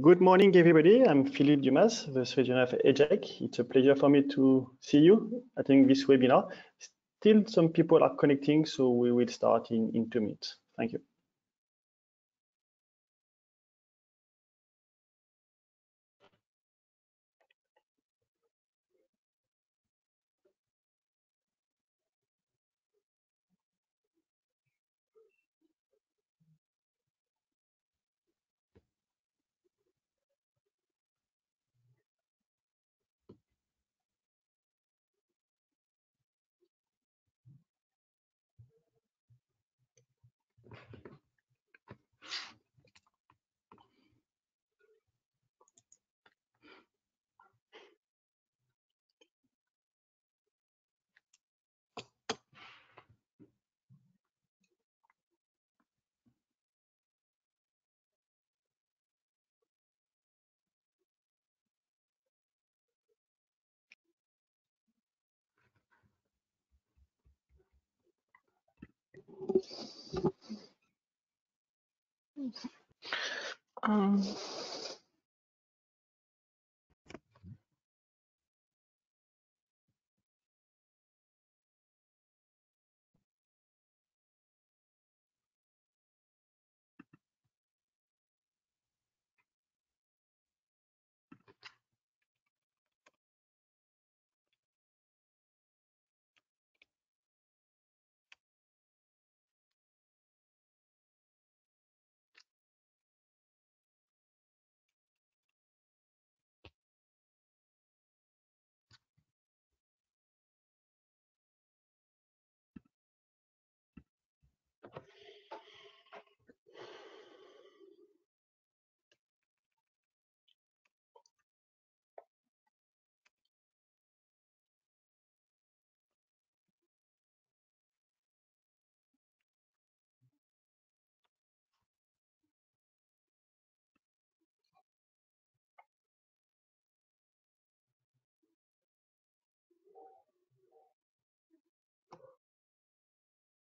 Good morning, everybody. I'm Philippe Dumas, Vice President of EJEC. It's a pleasure for me to see you attending this webinar. Still some people are connecting, so we will start in 2 minutes. Thank you.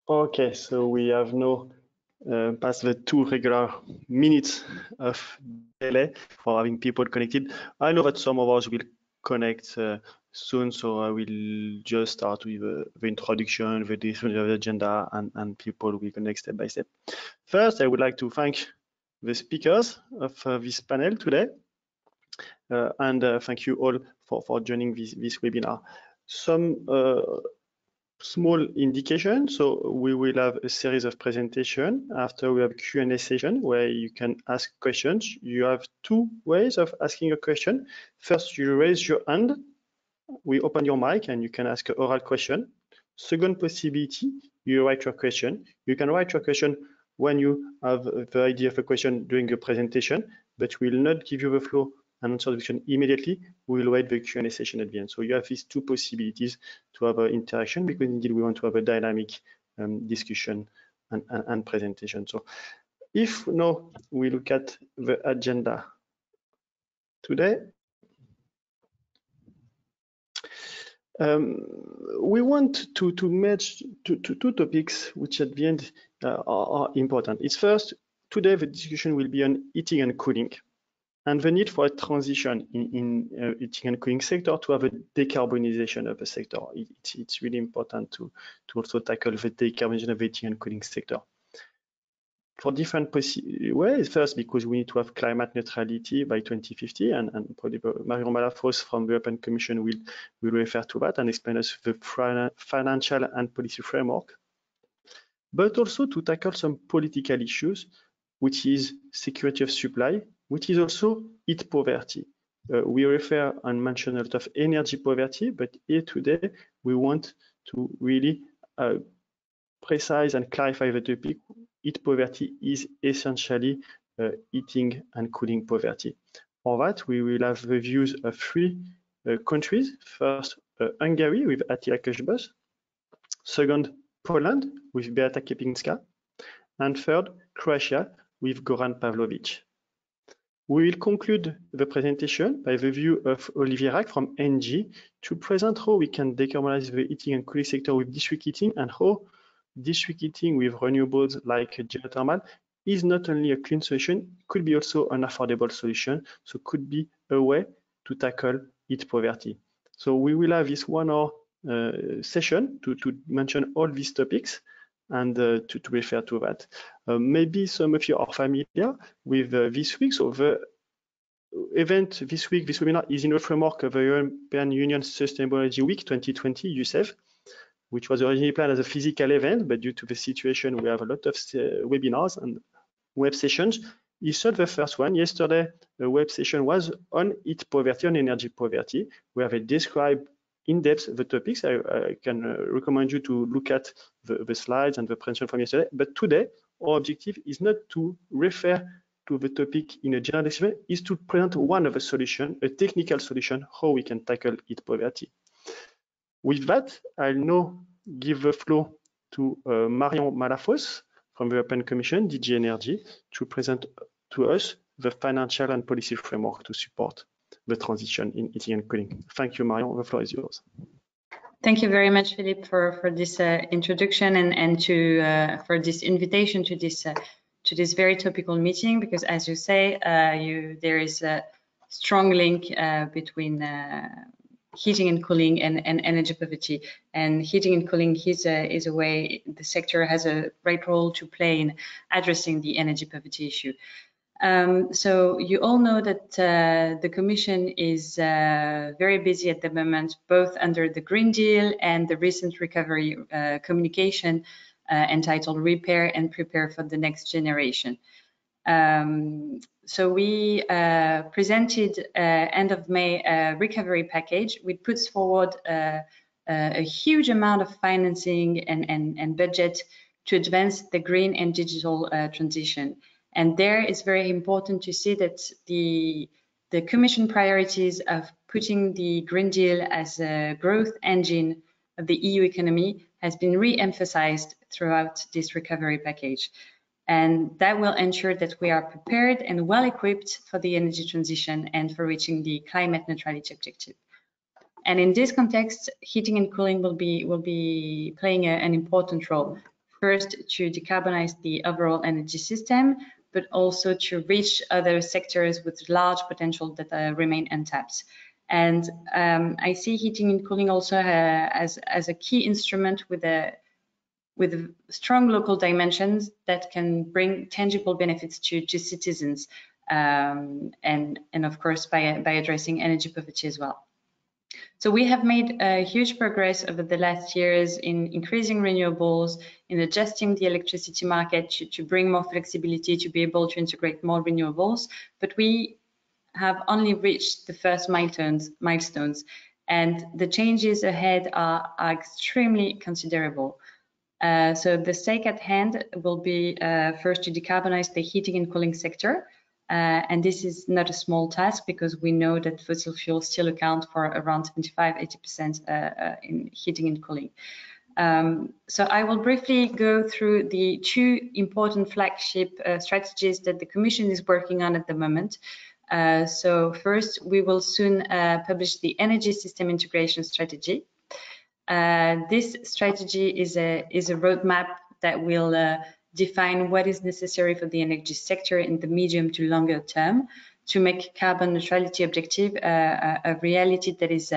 Okay, so we have now passed the 2 regular minutes of delay for having people connected. I know that some of us will connect soon, so I will just start with the introduction, the definition of the agenda, and people will connect step by step. First, I would like to thank the speakers of this panel today, and thank you all for joining this webinar. Some small indication. So we will have a series of presentation. After we have Q&A session where you can ask questions. You have 2 ways of asking a question. First, you raise your hand. We open your mic and you can ask an oral question. Second possibility, you write your question. You can write your question when you have the idea of a question during your presentation, but we'll not give you the floor and answer the question immediately. We will wait the Q&A session at the end. So you have these 2 possibilities to have an interaction, because indeed we want to have a dynamic discussion and presentation. So if now we look at the agenda today, we want to merge 2 topics which at the end are important. It's first, today the discussion will be on heating and cooling, and the need for a transition in heating and cooling sector to have a decarbonization of the sector. It's really important to also tackle the decarbonization of the heating and cooling sector for different ways. First, because we need to have climate neutrality by 2050, and probably Marion Malafros from the European Commission will refer to that and explain us the financial and policy framework, but also to tackle some political issues, which is security of supply, which is also heat poverty. We refer and mention a lot of energy poverty, but here today we want to really precise and clarify the topic. Heat poverty is essentially heating and cooling poverty. For that, we will have the views of 3 countries. First, Hungary with Attila Kösbös. Second, Poland with Beata Kepinska. And third, Croatia with Goran Pavlovic. We will conclude the presentation by the view of Olivier Rack from ENGIE to present how we can decarbonize the heating and cooling sector with district heating, and how district heating with renewables like geothermal is not only a clean solution, could be also an affordable solution, so could be a way to tackle heat poverty. So we will have this 1 hour session to mention all these topics and to refer to that. Maybe some of you are familiar with this week. So the event this week, this webinar is in the framework of the European Union Sustainable Energy Week 2020, USEV, which was originally planned as a physical event, but due to the situation, we have a lot of webinars and web sessions. It's not the first one. Yesterday, a web session was on heat poverty, on energy poverty, where they describe in depth the topics. I can recommend you to look at the slides and the presentation from yesterday. But today, our objective is not to refer to the topic in a general description, is to present one of the solutions, a technical solution, how we can tackle heat poverty. With that, I'll now give the floor to Marion Malafos from the European Commission, DG Energy, to present to us the financial and policy framework to support the transition in heating and cooling. Thank you, Marion. The floor is yours. Thank you very much, Philippe, for this introduction and for this invitation to this very topical meeting, because as you say, there is a strong link between heating and cooling and energy poverty. And heating and cooling is a way the sector has a great role to play in addressing the energy poverty issue. So you all know that the Commission is very busy at the moment, both under the Green Deal and the recent recovery communication entitled Repair and Prepare for the Next Generation. So we presented end of May a recovery package which puts forward a huge amount of financing and budget to advance the green and digital transition. And there it's very important to see that the Commission priorities of putting the Green Deal as a growth engine of the EU economy has been re-emphasized throughout this recovery package. And that will ensure that we are prepared and well equipped for the energy transition and for reaching the climate neutrality objective. And in this context, heating and cooling will be playing an important role. First, to decarbonize the overall energy system, but also to reach other sectors with large potential that remain untapped. And I see heating and cooling also as a key instrument with strong local dimensions that can bring tangible benefits to citizens, and of course by addressing energy poverty as well. So we have made huge progress over the last years in increasing renewables, in adjusting the electricity market to bring more flexibility, to be able to integrate more renewables, but we have only reached the first milestones, and the changes ahead are extremely considerable. So the stake at hand will be first to decarbonize the heating and cooling sector. And this is not a small task, because we know that fossil fuels still account for around 75–80% in heating and cooling. So I will briefly go through the two important flagship strategies that the Commission is working on at the moment. So first, we will soon publish the Energy System Integration Strategy. This strategy is a roadmap that will define what is necessary for the energy sector in the medium to longer term to make carbon neutrality objective a reality that is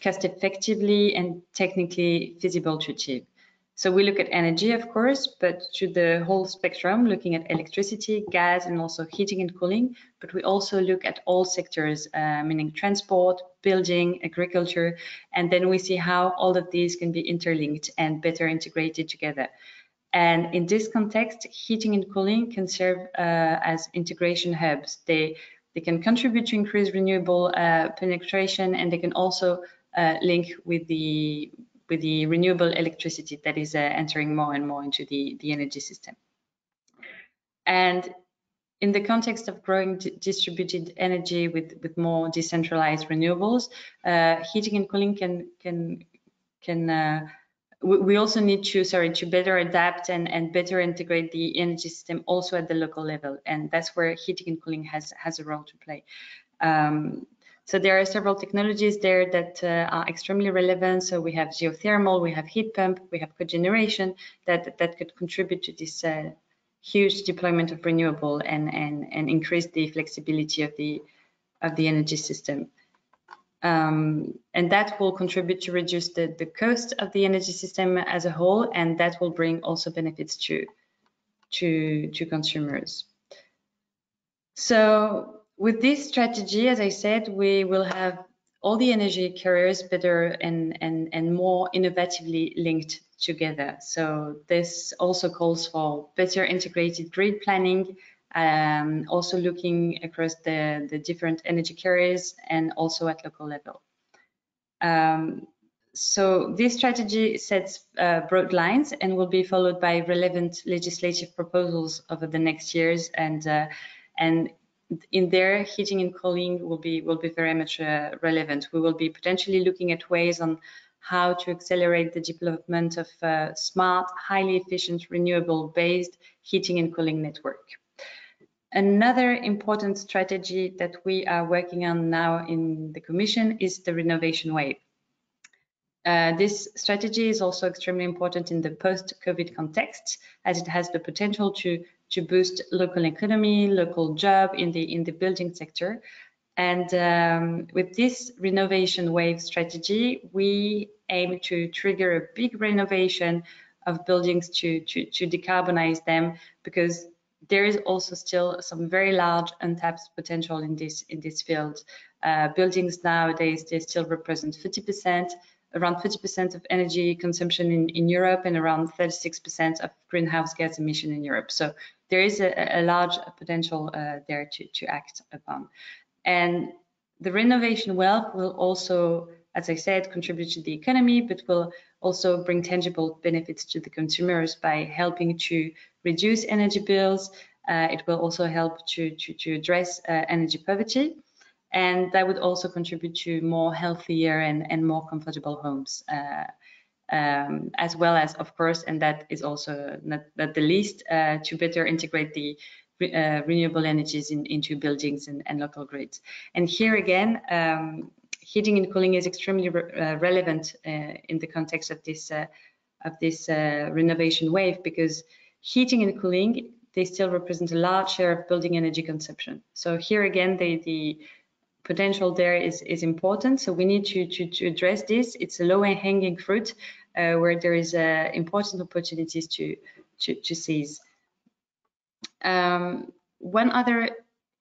cost effectively and technically feasible to achieve. So we look at energy, of course, but to the whole spectrum, looking at electricity, gas, and also heating and cooling. But we also look at all sectors, meaning transport, building, agriculture, and then we see how all of these can be interlinked and better integrated together. And in this context, heating and cooling can serve as integration hubs. They can contribute to increase renewable penetration, and they can also link with the renewable electricity that is entering more and more into the energy system. And in the context of growing distributed energy with more decentralized renewables, heating and cooling we also need to better adapt and better integrate the energy system also at the local level, and that's where heating and cooling has a role to play. So there are several technologies there that are extremely relevant. So we have geothermal, we have heat pump, we have cogeneration that could contribute to this huge deployment of renewable and increase the flexibility of the energy system. And that will contribute to reduce the cost of the energy system as a whole, and that will bring also benefits to consumers. So with this strategy, as I said, we will have all the energy carriers better and more innovatively linked together. So this also calls for better integrated grid planning, also looking across the different energy carriers and also at local level. So this strategy sets broad lines and will be followed by relevant legislative proposals over the next years, and in there, heating and cooling will be very much relevant. We will be potentially looking at ways on how to accelerate the development of smart, highly efficient, renewable-based heating and cooling network. Another important strategy that we are working on now in the Commission is the renovation wave. This strategy is also extremely important in the post-COVID context, as it has the potential to boost local economy, local job in the building sector. And with this renovation wave strategy, we aim to trigger a big renovation of buildings to decarbonize them, because there is also still some very large untapped potential in this field. Buildings nowadays, they still represent around 50% of energy consumption in Europe, and around 36% of greenhouse gas emission in Europe. So there is a large potential there to act upon. And the renovation wealth will also, as I said, contribute to the economy, but will also bring tangible benefits to the consumers by helping to reduce energy bills. It will also help to address energy poverty. And that would also contribute to more healthier and more comfortable homes, as well as, of course, and that is also not the least, to better integrate the renewable energies into buildings and local grids. And here again, heating and cooling is extremely relevant in the context of this renovation wave, because heating and cooling, they still represent a large share of building energy consumption. So here again, the potential there is important. So we need to address this. It's a low-hanging fruit where there is important opportunities to seize. One other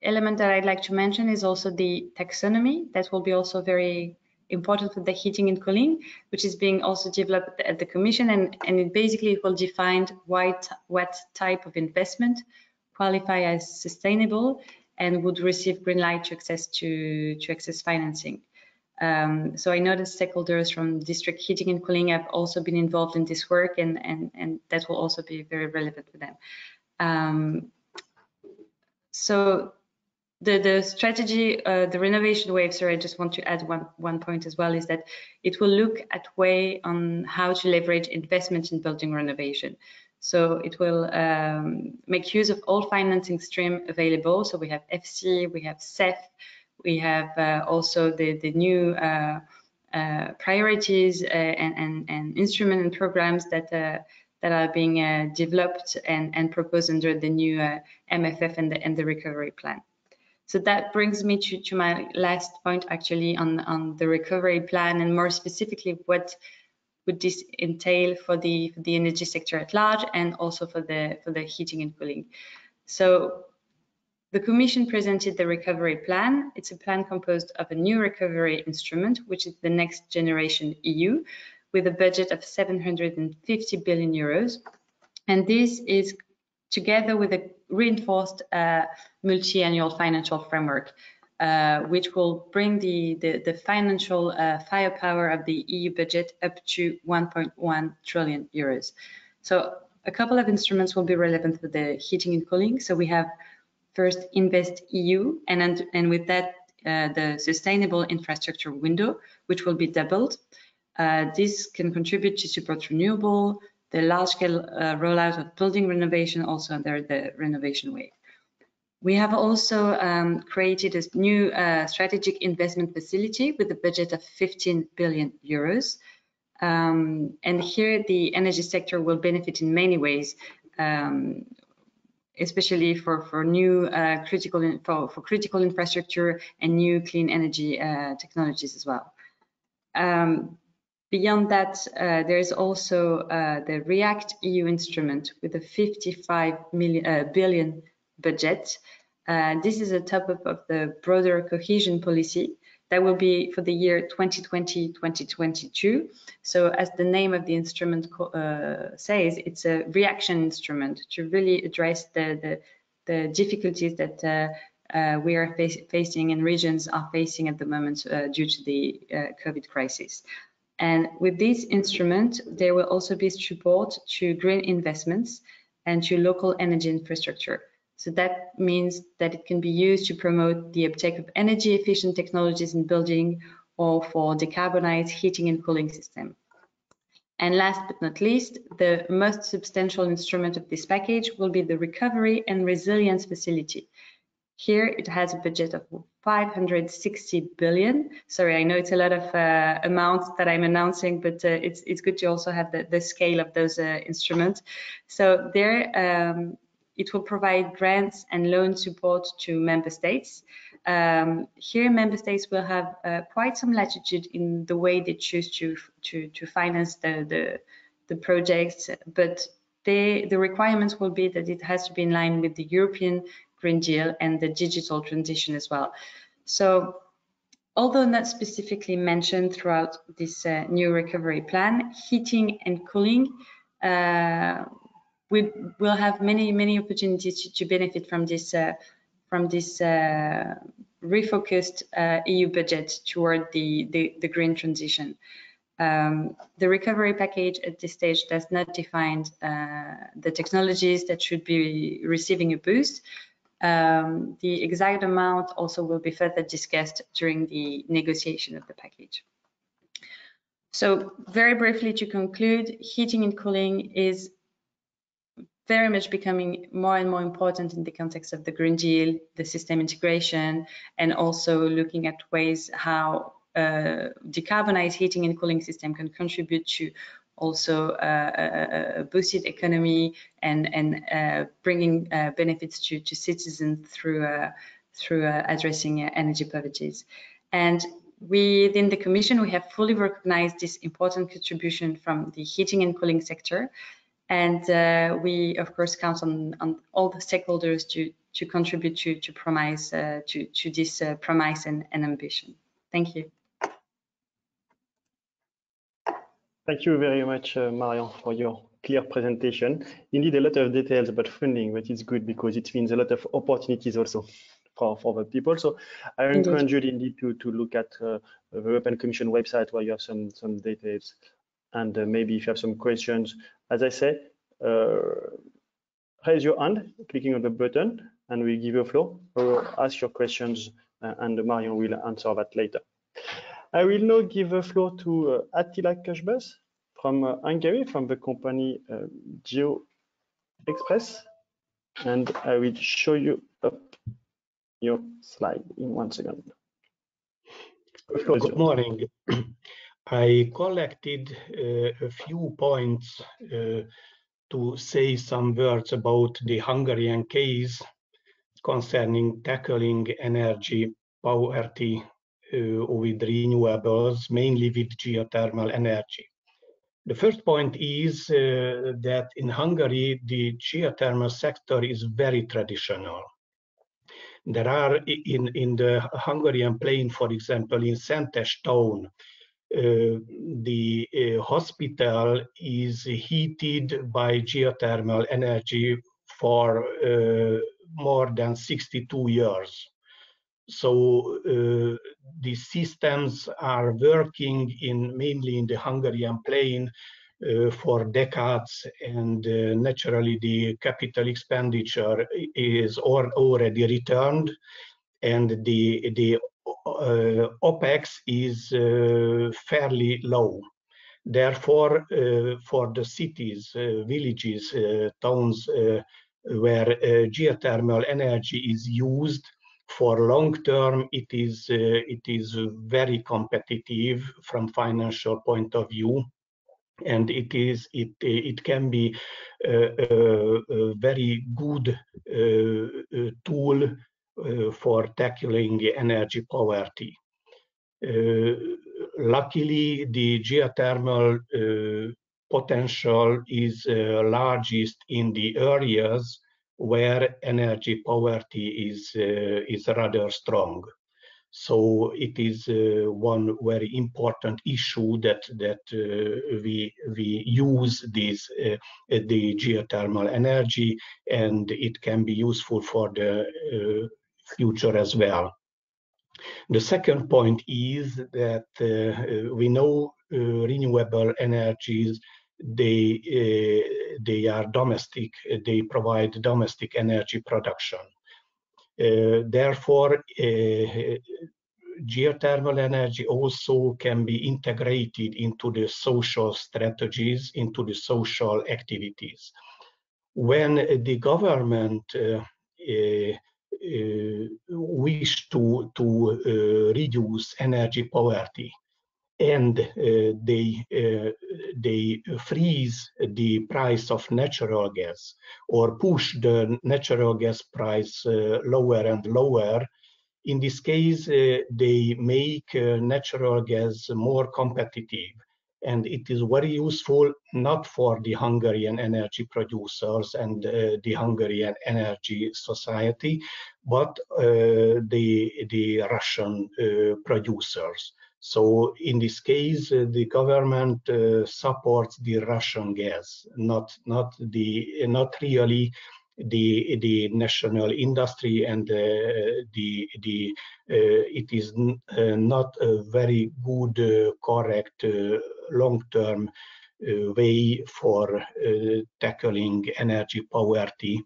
element that I'd like to mention is also the taxonomy. That will be also very important for the heating and cooling, which is being also developed at the Commission, and it basically will define what type of investment qualify as sustainable and would receive green light to access financing. So I know that stakeholders from district heating and cooling have also been involved in this work, and that will also be very relevant for them. So the strategy, the renovation wave, sorry, I just want to add one point as well, is that it will look at way on how to leverage investment in building renovation. So it will make use of all financing stream available. So we have FC, we have CEF, we have also the new priorities and instrument and programs that are being developed and proposed under the new MFF and the recovery plan. So that brings me to my last point, actually, on the recovery plan, and more specifically, what would this entail for the energy sector at large, and also for the heating and cooling. So the Commission presented the recovery plan. It's a plan composed of a new recovery instrument, which is the Next Generation EU, with a budget of 750 billion euros. And this is together with a reinforced multi-annual financial framework, which will bring the financial firepower of the EU budget up to 1.1 trillion euros. So a couple of instruments will be relevant for the heating and cooling. So we have first Invest EU, and with that the sustainable infrastructure window, which will be doubled. This can contribute to support renewable, the large-scale rollout of building renovation, also under the renovation wave. We have also created a new strategic investment facility with a budget of 15 billion euros. And here the energy sector will benefit in many ways. especially for new critical infrastructure and new clean energy technologies as well. Beyond that, there is also the REACT EU instrument with a 55 billion budget. This is a top-up of the broader cohesion policy that will be for the year 2020-2022. So as the name of the instrument says, it's a reaction instrument to really address the difficulties that we are facing and regions are facing at the moment due to the COVID crisis. And with this instrument, there will also be support to green investments and to local energy infrastructure. So that means that it can be used to promote the uptake of energy efficient technologies in building or for decarbonized heating and cooling system. And last but not least, the most substantial instrument of this package will be the Recovery and Resilience Facility. Here it has a budget of 560 billion. Sorry, I know it's a lot of amounts that I'm announcing, but it's good to also have the scale of those instruments. So there, it will provide grants and loan support to member states. Here, member states will have quite some latitude in the way they choose to finance the projects, but the requirements will be that it has to be in line with the European Green Deal and the digital transition as well. So, although not specifically mentioned throughout this new recovery plan, heating and cooling we will have many opportunities to benefit from this refocused EU budget toward the green transition. The recovery package at this stage does not define the technologies that should be receiving a boost. The exact amount also will be further discussed during the negotiation of the package. So very briefly to conclude, heating and cooling is very much becoming more and more important in the context of the Green Deal, the system integration, and also looking at ways how decarbonized heating and cooling system can contribute to also a boosted economy and bringing benefits to citizens through addressing energy poverties. And within the Commission, we have fully recognized this important contribution from the heating and cooling sector. And we, of course, count on all the stakeholders to contribute to promise to this promise and ambition. Thank you. Thank you very much, Marion, for your clear presentation. Indeed, a lot of details about funding, but it's good because it means a lot of opportunities also for the people. So I encourage you indeed to look at the European Commission website where you have some details. And maybe if you have some questions, as I say, raise your hand, clicking on the button, and we'll give you a floor, or ask your questions, and Marion will answer that later. I will now give the floor to Attila Kösbös from Hungary, from the company GeoExpress, and I will show you up your slide in 1 second. Good morning. I collected a few points to say some words about the Hungarian case concerning tackling energy poverty with renewables, mainly with geothermal energy. The first point is that in Hungary, the geothermal sector is very traditional. There are in the Hungarian plain, for example, in Szentes town, the hospital is heated by geothermal energy for more than 62 years. So the systems are working mainly in the Hungarian plain for decades, and naturally the capital expenditure is already returned, and the OPEX is fairly low. Therefore, for the cities, villages, towns where geothermal energy is used for long term, it is very competitive from financial point of view, and it can be a very good tool for tackling energy poverty. Luckily, the geothermal potential is largest in the areas where energy poverty is rather strong. So it is one very important issue that we use the geothermal energy, and it can be useful for the future as well. The second point is that we know renewable energies, they are domestic, they provide domestic energy production. Therefore, geothermal energy also can be integrated into the social strategies, into the social activities. When the government wish to reduce energy poverty, and they freeze the price of natural gas or push the natural gas price lower and lower, in this case they make natural gas more competitive. And it is very useful not for the Hungarian energy producers and the Hungarian energy society, but the Russian producers. So in this case, the government supports the Russian gas, not really the national industry, and it is not a very good, correct, long-term way for tackling energy poverty.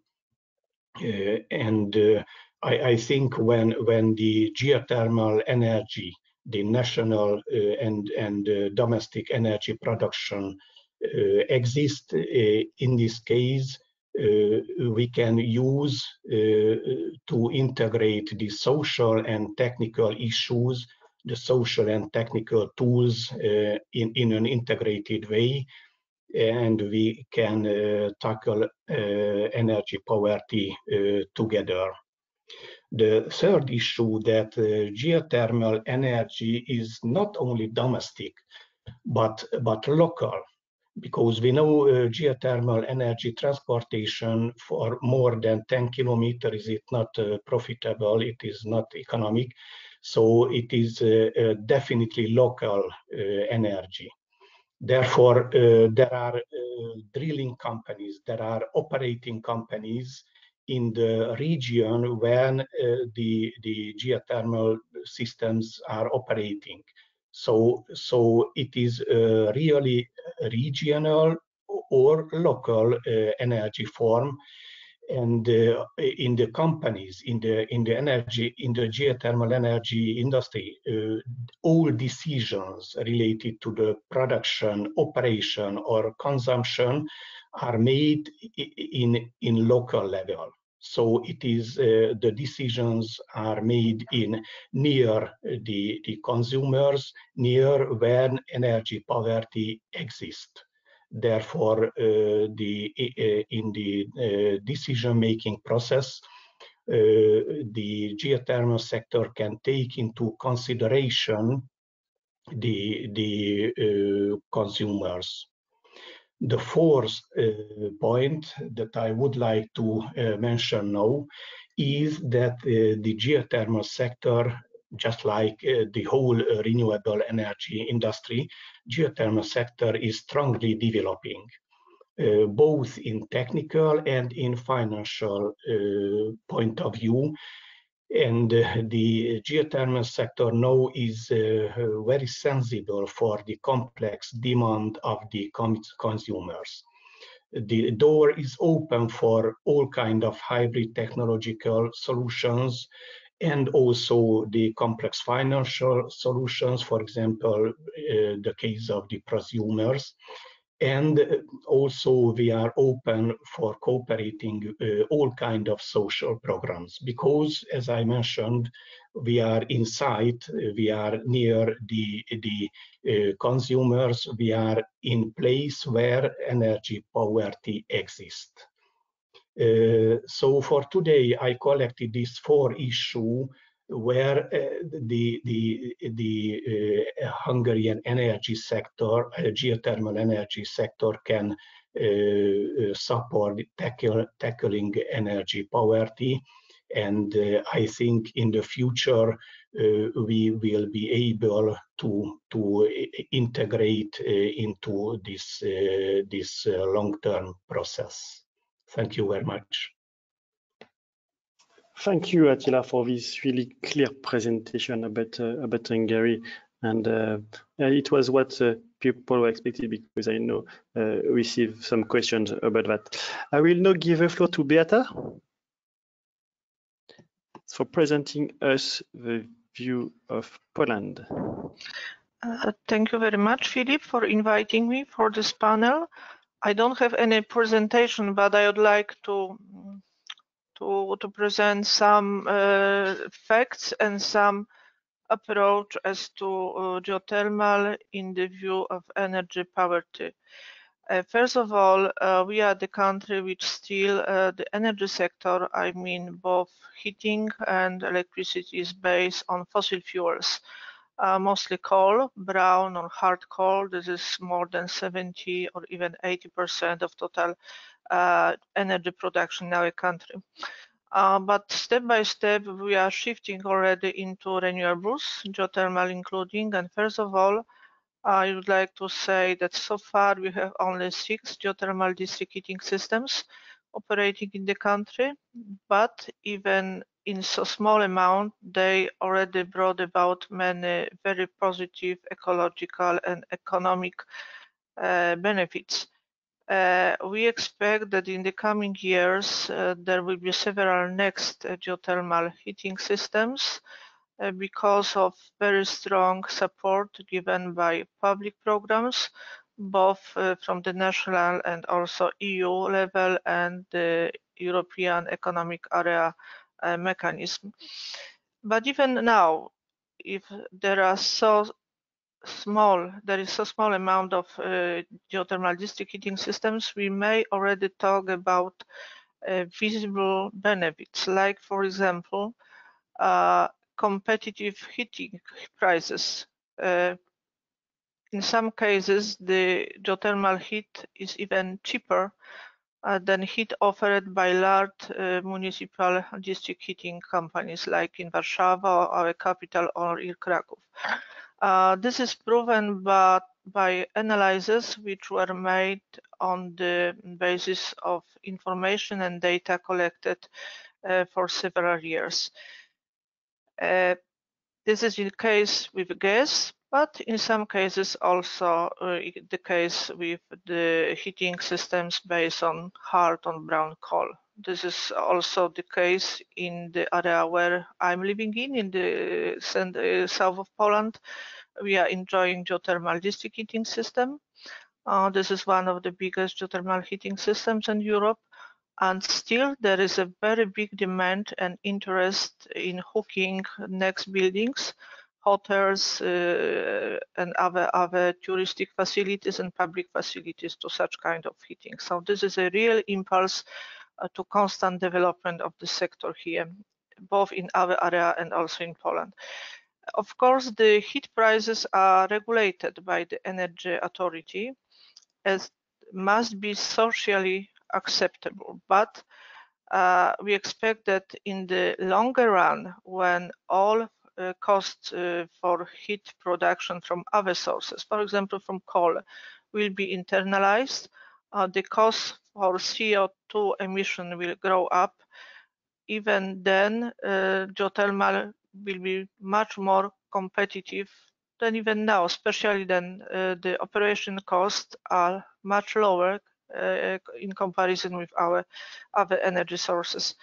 I think when the geothermal energy, the national and domestic energy production exist, in this case, we can use to integrate the social and technical issues, the social and technical tools in an integrated way, and we can tackle energy poverty together. The third issue, that geothermal energy is not only domestic, but local, because we know geothermal energy transportation for more than 10 kilometers is not profitable, it is not economic, so it is definitely local energy. Therefore, there are drilling companies, there are operating companies in the region when the geothermal systems are operating. So it is really regional or local energy form, and in the companies, in the geothermal energy industry, all decisions related to the production, operation, or consumption are made in local level. So it is the decisions are made near the consumers, near when energy poverty exists. Therefore, in the decision-making process, the geothermal sector can take into consideration the consumers. The fourth point that I would like to mention now is that the geothermal sector, just like the whole renewable energy industry, geothermal sector is strongly developing, both in technical and in financial point of view. And the geothermal sector now is very sensible for the complex demand of the consumers. The door is open for all kinds of hybrid technological solutions, and also the complex financial solutions, for example, the case of the prosumers. And also we are open for cooperating all kinds of social programs, because, as I mentioned, we are inside, we are near the consumers, we are in place where energy poverty exists. So for today, I collected these 4 issues where the Hungarian energy sector, geothermal energy sector, can support tackling energy poverty. And I think in the future we will be able to integrate into this long-term process. Thank you very much. Thank you, Attila, for this really clear presentation about Hungary. And it was what people were expecting, because I know received some questions about that. I will now give the floor to Beata for presenting us the view of Poland. Thank you very much, Philip, for inviting me for this panel. I don't have any presentation, but I would like to present some facts and some approach as to geothermal in the view of energy poverty. First of all, we are the country which still the energy sector, I mean both heating and electricity, is based on fossil fuels. Mostly coal, brown or hard coal. This is more than 70 or even 80% of total energy production in our country. But step by step, we are shifting already into renewables, geothermal including. And first of all, I would like to say that so far we have only 6 geothermal district heating systems operating in the country, but even in so small amount, they already brought about many very positive ecological and economic benefits. We expect that in the coming years, there will be several next geothermal heating systems because of very strong support given by public programs, both from the national and also EU level and the European Economic Area mechanism. But even now, if there is so small amount of geothermal district heating systems, we may already talk about visible benefits, like, for example, competitive heating prices. In some cases, the geothermal heat is even cheaper than heat offered by large municipal district heating companies, like in Warsaw, our capital, or in Kraków. This is proven by analyses which were made on the basis of information and data collected for several years. This is the case with gas, but in some cases also the case with the heating systems based on hard and brown coal. This is also the case in the area where I'm living in the south of Poland. We are enjoying geothermal district heating system. This is one of the biggest geothermal heating systems in Europe. And still there is a very big demand and interest in hooking next buildings, hotels and other touristic facilities and public facilities to such kind of heating. So this is a real impulse to constant development of the sector here, both in our area and also in Poland. Of course, the heat prices are regulated by the Energy Authority as must be socially acceptable, but we expect that in the longer run, when all costs for heat production from other sources, for example from coal, will be internalized, the cost for CO2 emission will grow up. Even then, geothermal will be much more competitive than even now, especially then the operation costs are much lower in comparison with our other energy sources.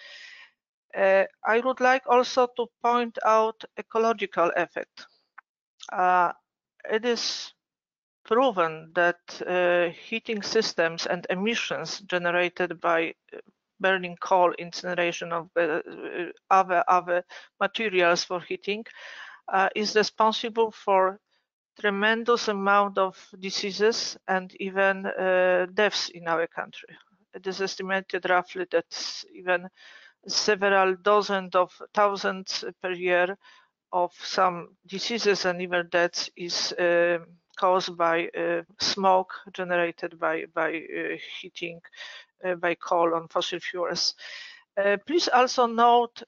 I would like also to point out ecological effect. It is proven that heating systems and emissions generated by burning coal, incineration of other materials for heating is responsible for tremendous amount of diseases and even deaths in our country. it is estimated roughly that even several dozens of thousands per year of some diseases and even deaths is caused by smoke generated by heating by coal on fossil fuels. Please also note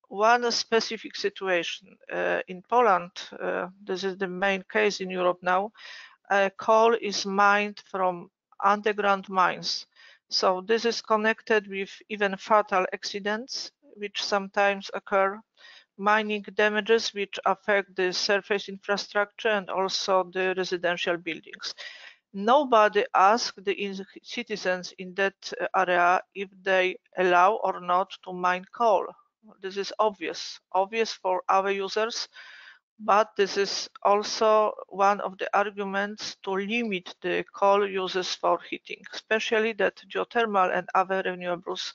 one specific situation. In Poland, this is the main case in Europe now, coal is mined from underground mines. So this is connected with even fatal accidents, which sometimes occur, mining damages which affect the surface infrastructure and also the residential buildings. Nobody asked the citizens in that area if they allow or not to mine coal. This is obvious for our users, but this is also one of the arguments to limit the coal uses for heating, especially that geothermal and other renewables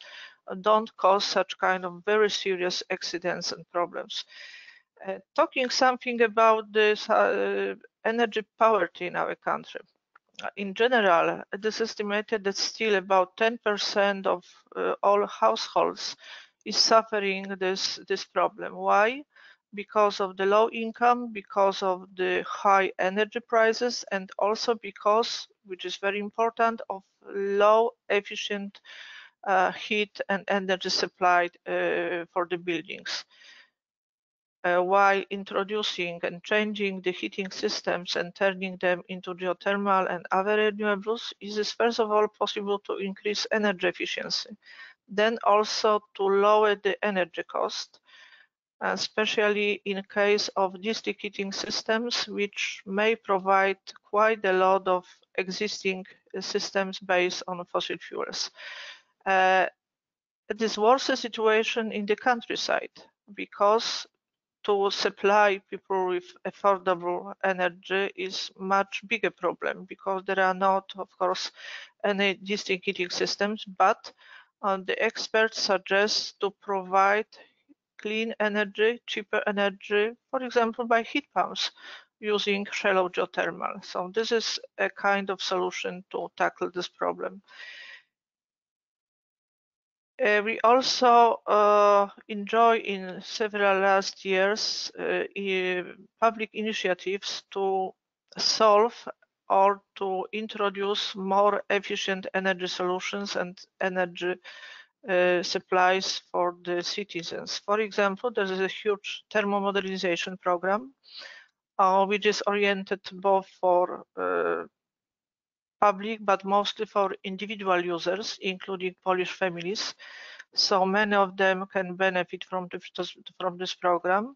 don't cause such kind of very serious accidents and problems. Talking something about this energy poverty in our country. In general, it is estimated that still about 10% of all households is suffering this problem. Why? Because of the low income, because of the high energy prices, and also because, which is very important, of low efficient heat and energy supplied for the buildings. While introducing and changing the heating systems and turning them into geothermal and other renewables, it is first of all possible to increase energy efficiency, then also to lower the energy cost, especially in case of district heating systems, which may provide quite a lot of existing systems based on fossil fuels. It is worse a situation in the countryside, because to supply people with affordable energy is much bigger problem, because there are not, of course, any district heating systems, but the experts suggest to provide clean energy, cheaper energy, for example, by heat pumps using shallow geothermal. So this is a kind of solution to tackle this problem. We also enjoy in several last years public initiatives to solve or to introduce more efficient energy solutions and energy supplies for the citizens. For example, there is a huge thermomodernization program which is oriented both for public, but mostly for individual users, including Polish families. So many of them can benefit from this program.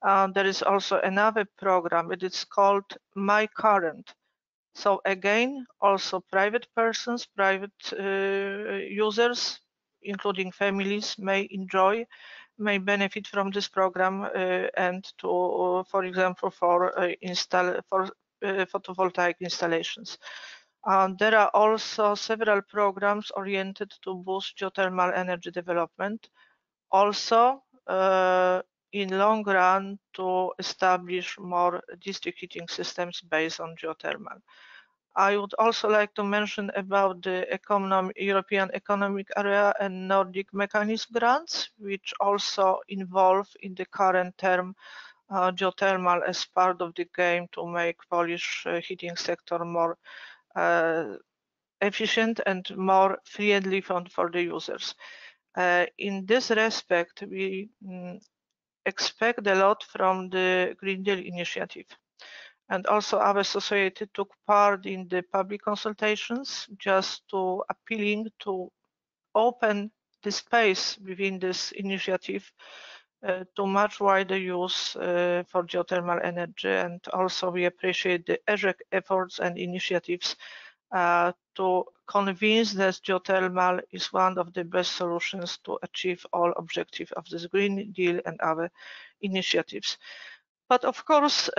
There is also another program. It is called My Current. So again, also private persons, private users, including families, may benefit from this program and to, for example, for photovoltaic installations. There are also several programs oriented to boost geothermal energy development. Also, in long run, to establish more district heating systems based on geothermal. I would also like to mention about the European Economic Area and Nordic Mechanism grants, which also involve in the current term geothermal as part of the game to make Polish heating sector more efficient and more friendly for the users. In this respect, we expect a lot from the Green Deal initiative. And also our society took part in the public consultations, just to appealing to open the space within this initiative to much wider use for geothermal energy. And also we appreciate the EREC efforts and initiatives to convince that geothermal is one of the best solutions to achieve all objectives of this Green Deal and other initiatives. But of course,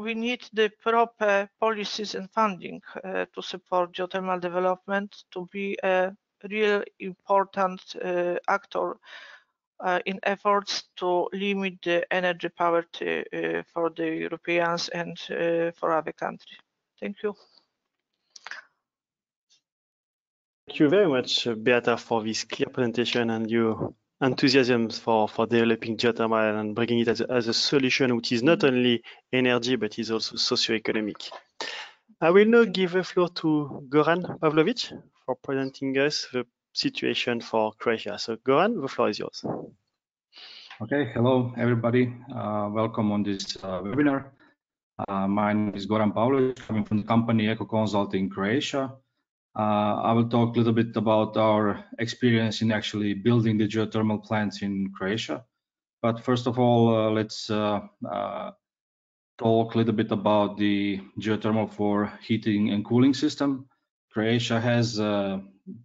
we need the proper policies and funding to support geothermal development to be a real important actor in efforts to limit the energy poverty for the Europeans and for other countries. Thank you. Thank you very much, Beata, for this clear presentation and your enthusiasm for developing geothermal and bringing it as a solution which is not only energy but is also socio-economic. I will now give the floor to Goran Pavlovic for presenting us the situation for Croatia. So Goran, the floor is yours. Okay, hello everybody. Welcome on this webinar. My name is Goran Pavlovic, coming from the company Eco Consulting Croatia. I will talk a little bit about our experience in actually building the geothermal plants in Croatia. But first of all, let's talk a little bit about the geothermal for heating and cooling system. Croatia has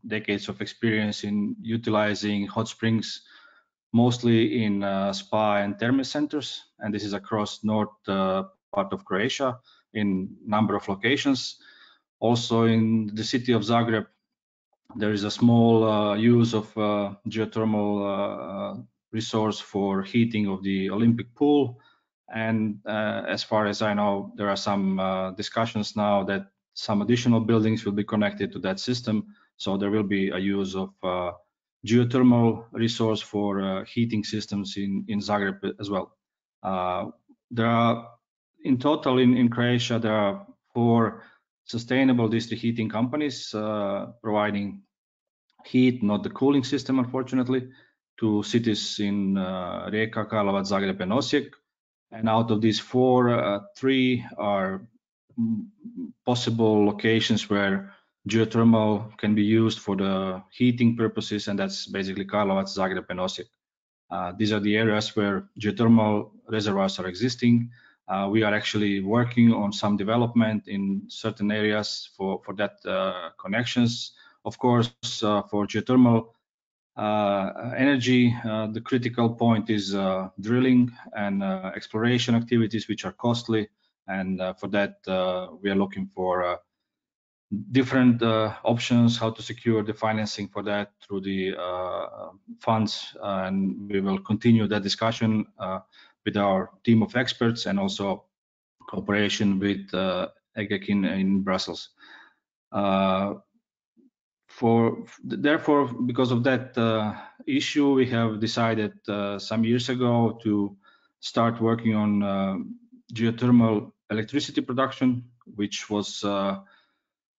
decades of experience in utilizing hot springs, mostly in spa and thermal centers, and this is across north part of Croatia in number of locations. Also in the city of Zagreb, there is a small use of geothermal resource for heating of the Olympic pool. And as far as I know, there are some discussions now that some additional buildings will be connected to that system. So there will be a use of geothermal resource for heating systems in Zagreb as well. There are, in total in Croatia, there are 4 sustainable district heating companies providing heat, not the cooling system, unfortunately, to cities in Rijeka, Karlovac, Zagreb, and Osijek. And out of these 4, 3 are possible locations where geothermal can be used for the heating purposes, and that's basically Karlovac, Zagreb, and Osijek. These are the areas where geothermal reservoirs are existing. We are actually working on some development in certain areas for that connections. Of course, for geothermal energy, the critical point is drilling and exploration activities, which are costly. And for that, we are looking for different options, how to secure the financing for that through the funds. And we will continue that discussion with our team of experts and also cooperation with EGEC in Brussels. Therefore, because of that issue, we have decided some years ago to start working on geothermal electricity production, which was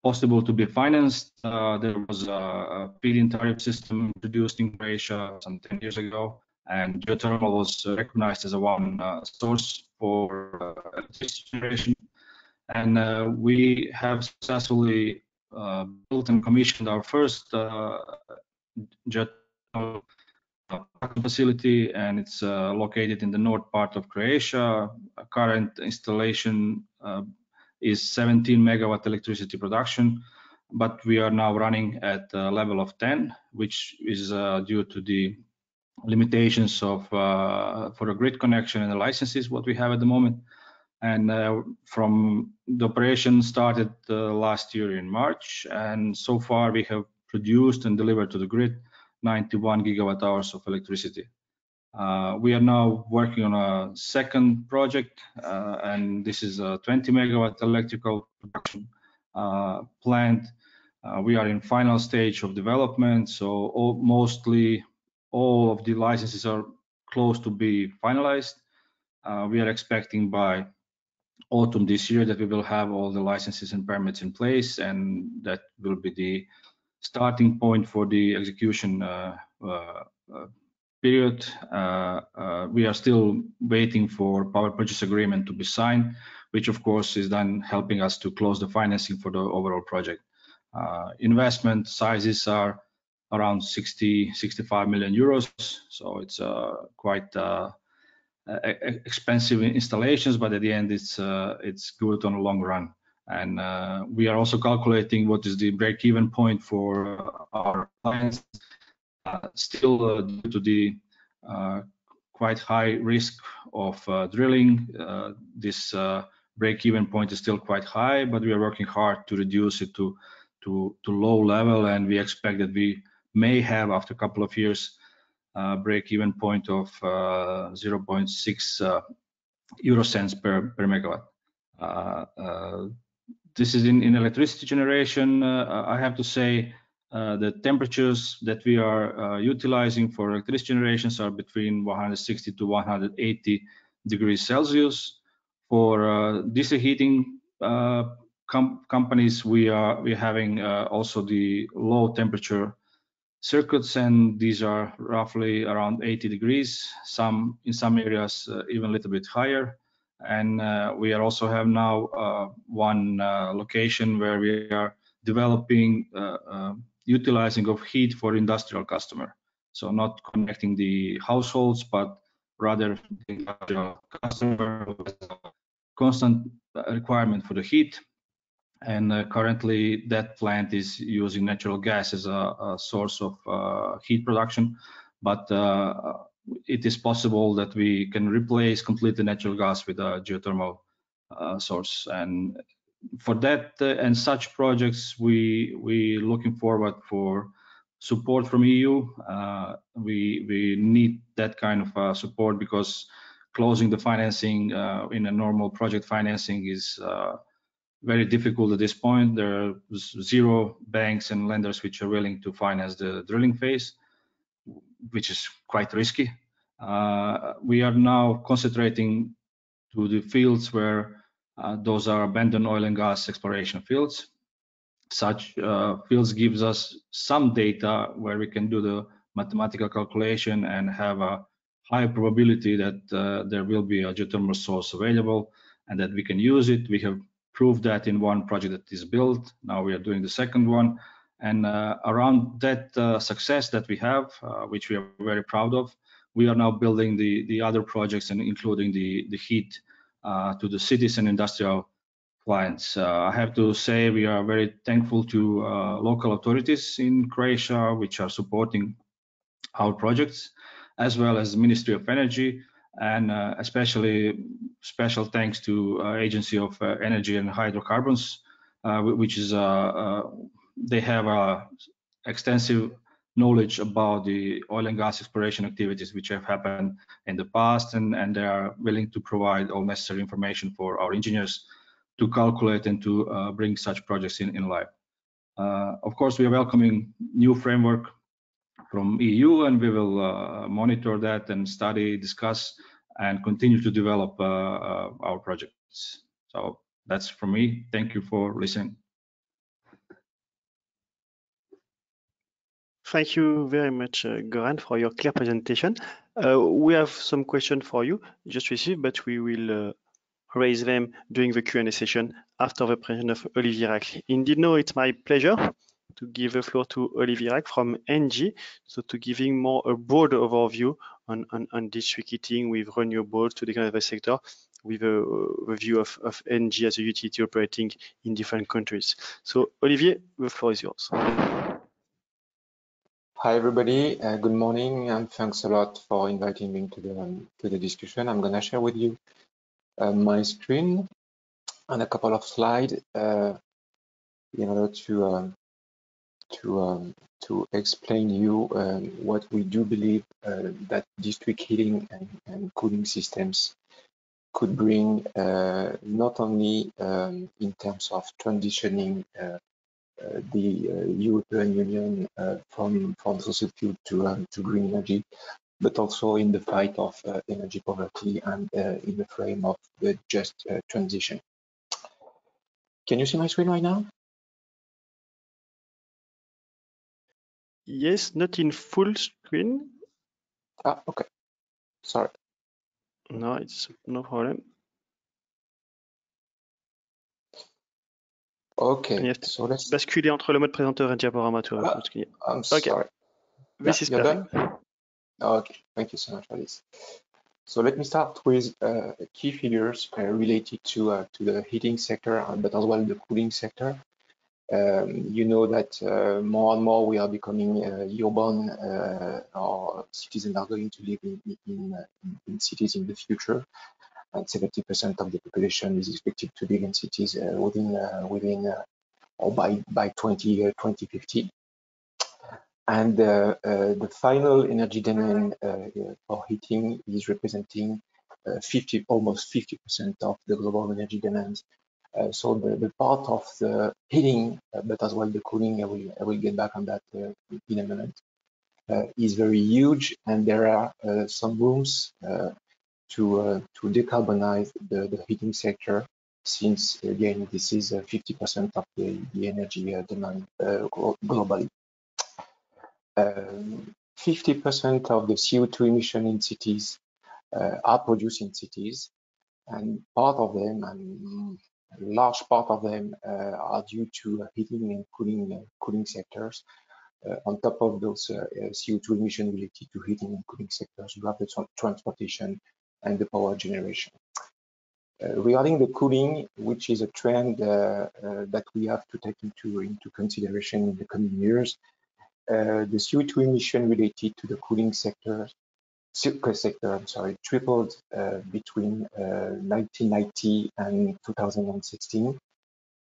possible to be financed. There was a feed-in tariff system introduced in Croatia some 10 years ago, and geothermal was recognized as one source for electricity generation. And we have successfully built and commissioned our first geothermal facility, and it's located in the north part of Croatia. Current installation is 17 megawatt electricity production, but we are now running at a level of 10, which is due to the limitations of for a grid connection and the licenses what we have at the moment. And from the operation started last year in March, and so far we have produced and delivered to the grid 91 gigawatt hours of electricity. We are now working on a second project, and this is a 20 megawatt electrical production plant. We are in final stage of development, so mostly all of the licenses are close to be finalized. We are expecting by autumn this year that we will have all the licenses and permits in place, and that will be the starting point for the execution period. We are still waiting for power purchase agreement to be signed, which of course is then helping us to close the financing for the overall project. Investment sizes are around 65 million euros, so it's quite expensive installations, but at the end it's good on a long run. And we are also calculating what is the break-even point for our clients. Still due to the quite high risk of drilling, this break-even point is still quite high, but we are working hard to reduce it to low level, and we expect that we may have, after a couple of years, break-even point of 0.6 euro cents per megawatt. This is in electricity generation. I have to say The temperatures that we are utilizing for electricity generations are between 160 to 180 degrees Celsius. For district heating companies, we're having also the low temperature circuits, and these are roughly around 80 degrees. In some areas even a little bit higher. And we are also have now one location where we are developing utilizing of heat for industrial customer. So not connecting the households, but rather the industrial customer who has a constant requirement for the heat. And currently that plant is using natural gas as a source of heat production, but it is possible that we can replace completely natural gas with a geothermal source. And for that and such projects, we looking forward for support from EU. We need that kind of support, because closing the financing in a normal project financing is very difficult at this point. There are 0 banks and lenders which are willing to finance the drilling phase, which is quite risky. We are now concentrating to the fields where those are abandoned oil and gas exploration fields. Such fields gives us some data where we can do the mathematical calculation and have a high probability that there will be a geothermal source available and that we can use it. We have proved that in one project that is built. Now we are doing the second one. And around that success that we have, which we are very proud of, we are now building the other projects and including the heat to the cities and industrial clients. I have to say we are very thankful to local authorities in Croatia, which are supporting our projects, as well as the Ministry of Energy, and especially special thanks to Agency of Energy and Hydrocarbons, which is they have extensive knowledge about the oil and gas exploration activities which have happened in the past, and they are willing to provide all necessary information for our engineers to calculate and to bring such projects in life. Of course, we are welcoming new framework from EU, and we will monitor that and study, discuss, and continue to develop our projects. So that's from me. Thank you for listening. Thank you very much, Goran, for your clear presentation. We have some questions for you just received, but we will raise them during the Q&A session after the presentation of Olivier Rack. Indeed, no, it's my pleasure to give the floor to Olivier Rack from NG, so to giving more a broad overview on district heating with renewables to the kind of the sector, with a view of NG as a utility operating in different countries. So Olivier, the floor is yours. Hi everybody, good morning, and thanks a lot for inviting me to the discussion. I'm going to share with you my screen and a couple of slides in order to explain you what we do believe that district heating and cooling systems could bring, not only in terms of transitioning the European Union from fossil fuel to green energy, but also in the fight of energy poverty and in the frame of the just transition. Can you see my screen right now? Yes, not in full screen. Ah, okay. Sorry. No, it's no problem. Okay, so let's basculer entre le mode présenteur et diaporama. I'm sorry. Okay. This is perfect. Okay, thank you so much for this. So let me start with key figures related to the heating sector, but as well the cooling sector. You know that more and more we are becoming urban. Our citizens are going to live in cities in the future, and 70% of the population is expected to live in cities or by 2050. And the final energy demand for heating is representing almost 50% of the global energy demand So the part of the heating, but as well the cooling, I will get back on that in a minute, is very huge, and there are some rooms to decarbonize the heating sector, since again this is 50% of the energy demand globally. 50% of the CO2 emission in cities are produced in cities, and part of them, and a large part of them, are due to heating and cooling sectors. On top of those CO2 emissions related to heating and cooling sectors, you have the transportation and the power generation. Regarding the cooling, which is a trend that we have to take into consideration in the coming years, the CO2 emission related to the cooling sector, tripled between 1990 and 2016,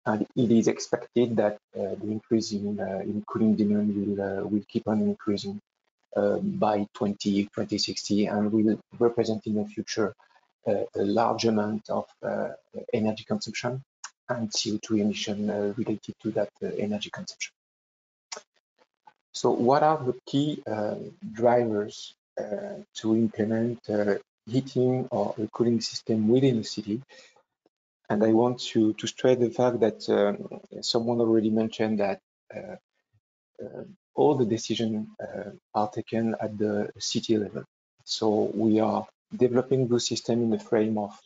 and it is expected that the increase in cooling demand will keep on increasing by 2060, and will represent in the future a large amount of energy consumption and CO2 emission related to that energy consumption. So what are the key drivers to implement heating or a cooling system within a city? And I want to stress the fact that someone already mentioned that all the decisions are taken at the city level. So we are developing the system in the frame of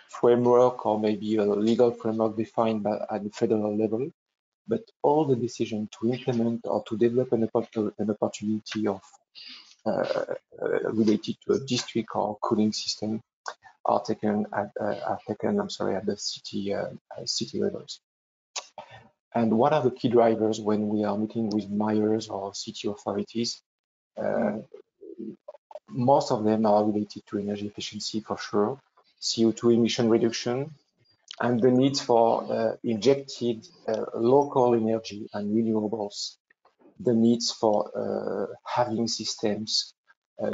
framework, or maybe a legal framework defined at the federal level. But all the decisions to implement or to develop an opportunity of related to a district or cooling system are taken at the city levels. And what are the key drivers when we are meeting with mayors or city authorities? Most of them are related to energy efficiency for sure, CO2 emission reduction, and the need for injected local energy and renewables, the needs for having systems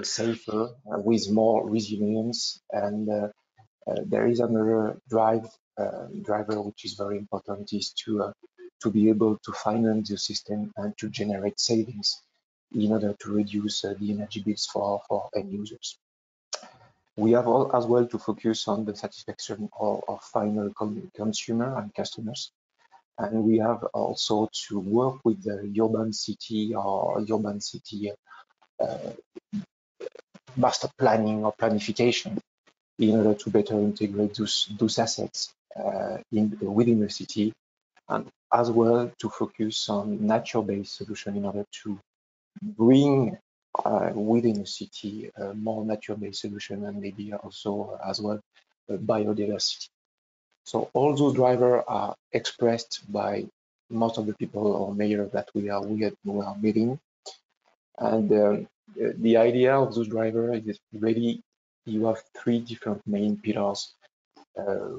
safer with more resilience, and there is another driver which is very important, is to be able to finance the system and to generate savings in order to reduce the energy bills for end users. We have as well to focus on the satisfaction of final consumer and customers. And we have also to work with the urban city or urban city master planning or planification in order to better integrate those assets within the city, and as well to focus on nature-based solution in order to bring within the city more nature-based solution, and maybe also as well biodiversity. So all those drivers are expressed by most of the people or mayors that we are meeting, and the idea of those drivers is really, you have three different main pillars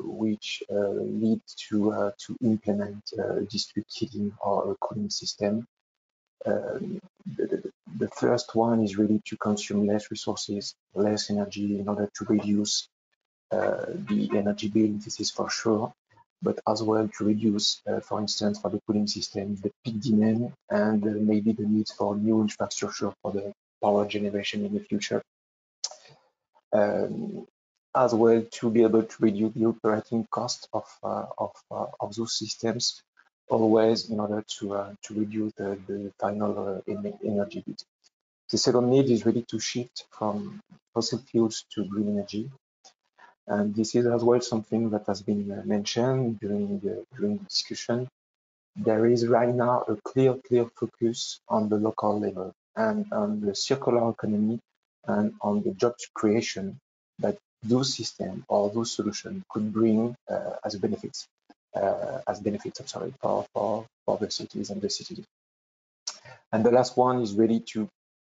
which lead to implement district heating or a cooling system. The first one is really to consume less resources, less energy, in order to reduce the energy bill. This is for sure, but as well to reduce, for instance, for the cooling system, the peak demand, and maybe the need for new infrastructure for the power generation in the future. As well to be able to reduce the operating cost of those systems, always in order to reduce the final energy bill. The second need is really to shift from fossil fuels to green energy. And this is as well something that has been mentioned during the discussion. There is right now a clear focus on the local level and on the circular economy and on the job creation that those systems or those solutions could bring as benefits. For the cities and the cities. And the last one is really to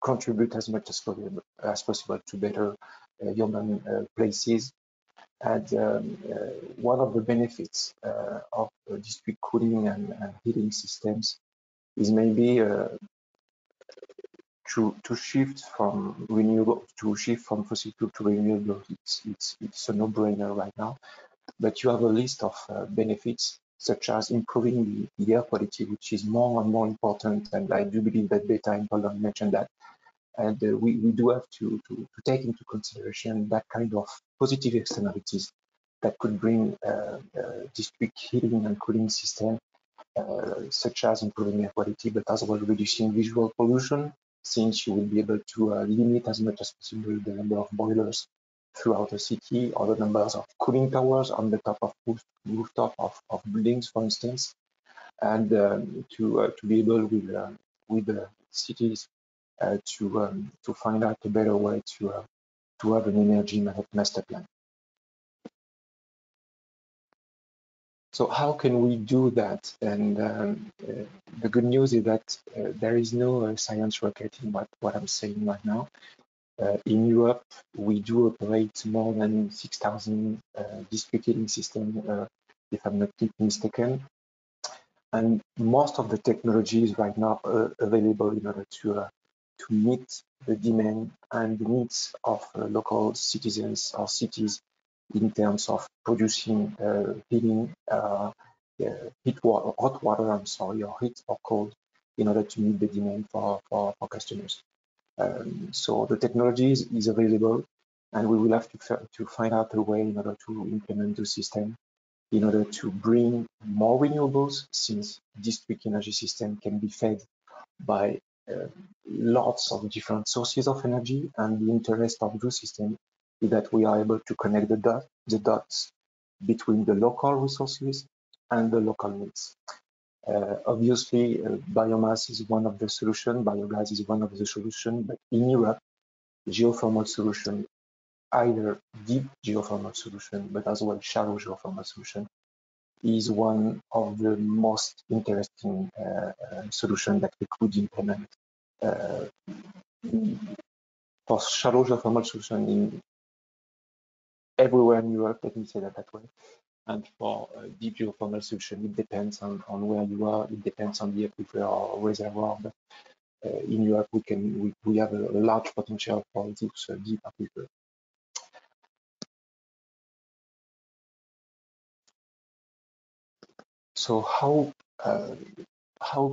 contribute as much as possible to better urban places. And one of the benefits of district cooling and heating systems is maybe to shift from renewable, to shift from fossil fuel to renewable. It's a no-brainer right now. but you have a list of benefits, such as improving the air quality, which is more and more important. And I do believe that Beta and Golden mentioned that. And we do have to take into consideration that kind of positive externalities that could bring district heating and cooling system, such as improving air quality, but as well reducing visual pollution, since you will be able to limit as much as possible the number of boilers throughout the city, or the numbers of cooling towers on the top of rooftop of buildings, for instance, and to be able with the cities to find out a better way to have an energy master plan. So how can we do that? And the good news is that there is no science rocket in what I'm saying right now. In Europe, we do operate more than 6,000 district heating systems, if I'm not mistaken. And most of the technologies right now are available in order to meet the demand and the needs of local citizens or cities in terms of producing heating, hot water, or heat or cold, in order to meet the demand for customers. So the technology is available, and we will have to find out a way in order to implement the system, in order to bring more renewables, since district energy system can be fed by lots of different sources of energy, and the interest of the system is that we are able to connect the dots between the local resources and the local needs. Obviously, biomass is one of the solutions, biogas is one of the solutions, but in Europe, geothermal solution, either deep geothermal solution, but as well shallow geothermal solution, is one of the most interesting solutions that we could implement. For shallow geothermal solution everywhere in Europe, let me say that way. And for deep geothermal solution, it depends on where you are. It depends on the aquifer or reservoir. But in Europe, we have a large potential for this deep aquifer. So how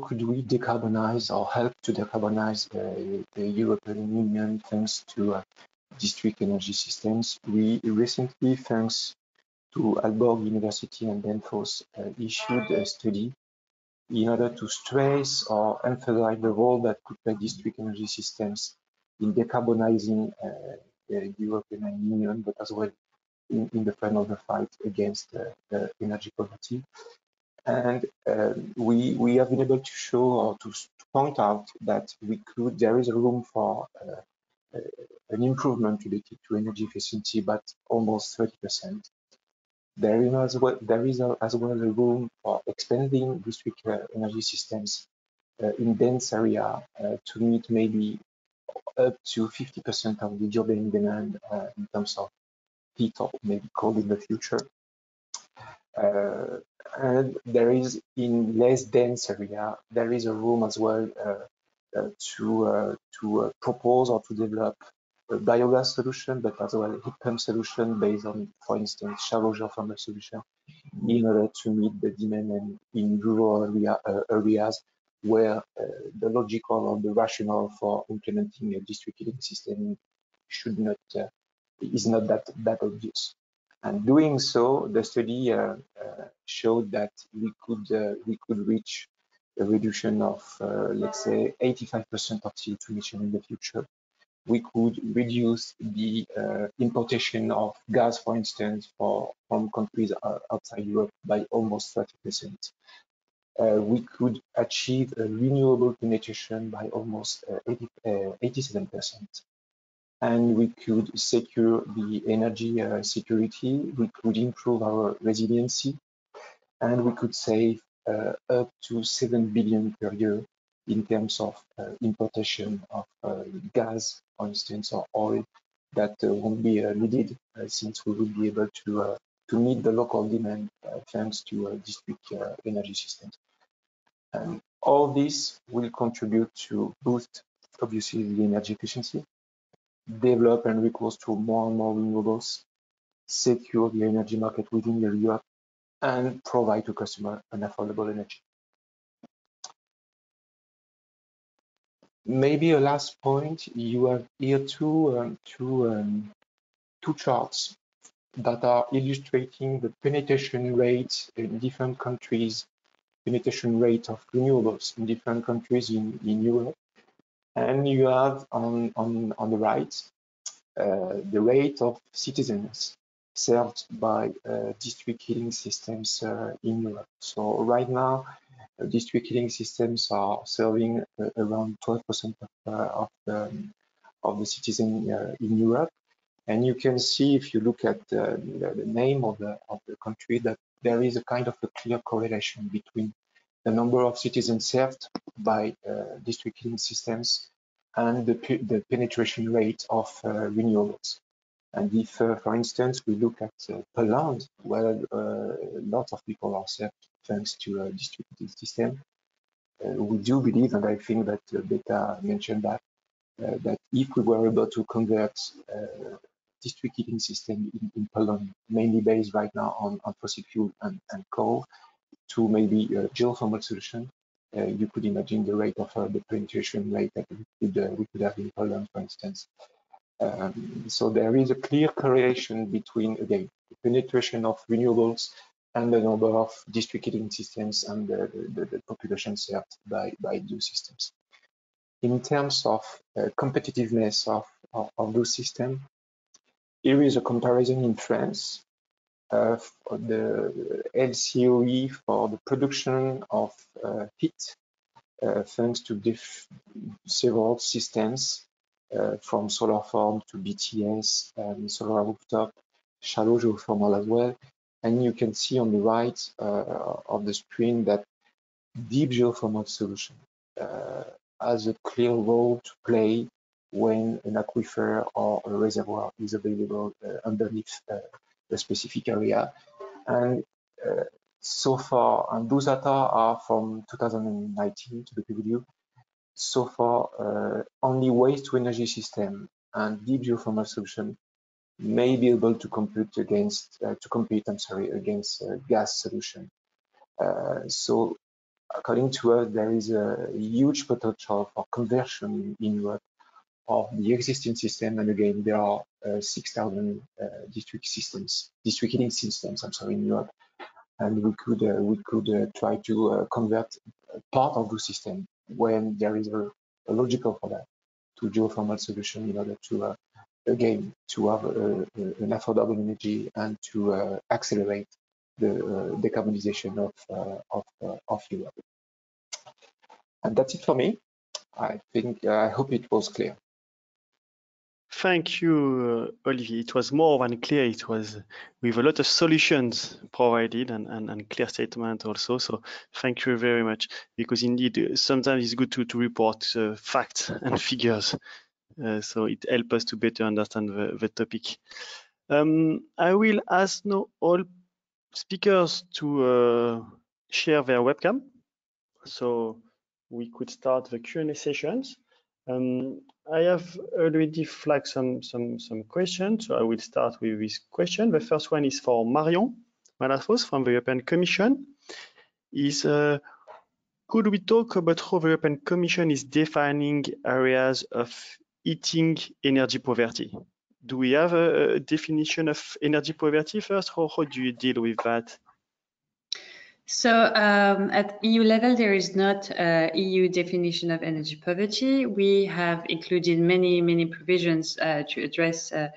could we decarbonize or help to decarbonize the European Union thanks to district energy systems? We recently, thanks to Aalborg University and Danfoss, issued a study in order to stress or emphasize the role that could play district energy systems in decarbonizing the European Union, but as well in the front of the fight against energy poverty. And we have been able to show or to point out that there is a room for an improvement related to energy efficiency, but almost 30%. There is as well a room for expanding district energy systems in dense area to meet maybe up to 50% of the urban demand in terms of heat or maybe cold in the future. And there is, in less dense area, there is a room as well to propose or to develop a biogas solution, but as well a heat pump solution based on, for instance, shallow geothermal solution, in order to meet the demand in rural areas where the logical or the rationale for implementing a district heating system is not that obvious. And doing so, the study showed that we could reach a reduction of, let's say, 85% of CO2 emission in the future. We could reduce the importation of gas, for instance, from countries outside Europe by almost 30%. We could achieve a renewable penetration by almost 87%. And we could secure the energy security, we could improve our resiliency, and we could save up to 7 billion per year in terms of importation of gas, for instance, or oil that won't be needed since we will be able to meet the local demand thanks to district energy systems. And all this will contribute to boost, obviously, the energy efficiency, develop and recourse to more and more renewables, secure the energy market within Europe, and provide to customer an affordable energy. Maybe a last point, you have here two charts that are illustrating the penetration rate in different countries, penetration rate of renewables in different countries in Europe. And you have on the right the rate of citizens served by district heating systems in Europe. So right now, district heating systems are serving around 12% of the citizens in Europe. And you can see, if you look at the name of the country, that there is a kind of a clear correlation between the number of citizens served by district heating systems and the penetration rate of renewables. And if, for instance, we look at Poland, where lots of people are served thanks to a district heating system, we do believe, and I think that Beta mentioned that, that if we were able to convert district heating system in Poland, mainly based right now on fossil fuel and coal, to maybe a geothermal solution, you could imagine the rate of the penetration rate that we could have in Poland, for instance. So there is a clear correlation between, again, the penetration of renewables and the number of district heating systems and the population served by those systems. In terms of competitiveness of those systems, here is a comparison in France of the LCOE for the production of heat thanks to several systems from solar farm to BTS, solar rooftop, shallow geothermal as well. And you can see on the right of the screen that deep geothermal solution has a clear role to play when an aquifer or a reservoir is available underneath a specific area. And so far, and those data are from 2019 to the PVU, so far only waste to energy system and deep geothermal solution may be able to compete against against gas solution. So according to us, there is a huge potential for conversion in Europe of the existing system. And again, there are 6,000 district heating systems, in Europe. And we could try to convert part of the system when there is a logical for that to geothermal solution in order to, again, to have an affordable energy and to accelerate the decarbonization of Europe. And that's it for me. I hope it was clear. Thank you, Olivier. It was more than clear. It was with a lot of solutions provided and clear statement also. So thank you very much, because indeed sometimes it's good to report facts and figures. So it helps us to better understand the topic. I will ask now all speakers to share their webcam, so we could start the Q&A sessions. I have already flagged some questions, so I will start with this question. The first one is for Marion Malafos from the European Commission. Could we talk about how the European Commission is defining areas of heating energy poverty? Do we have a definition of energy poverty first? How do you deal with that? So at EU level, there is not an EU definition of energy poverty. We have included many provisions to address the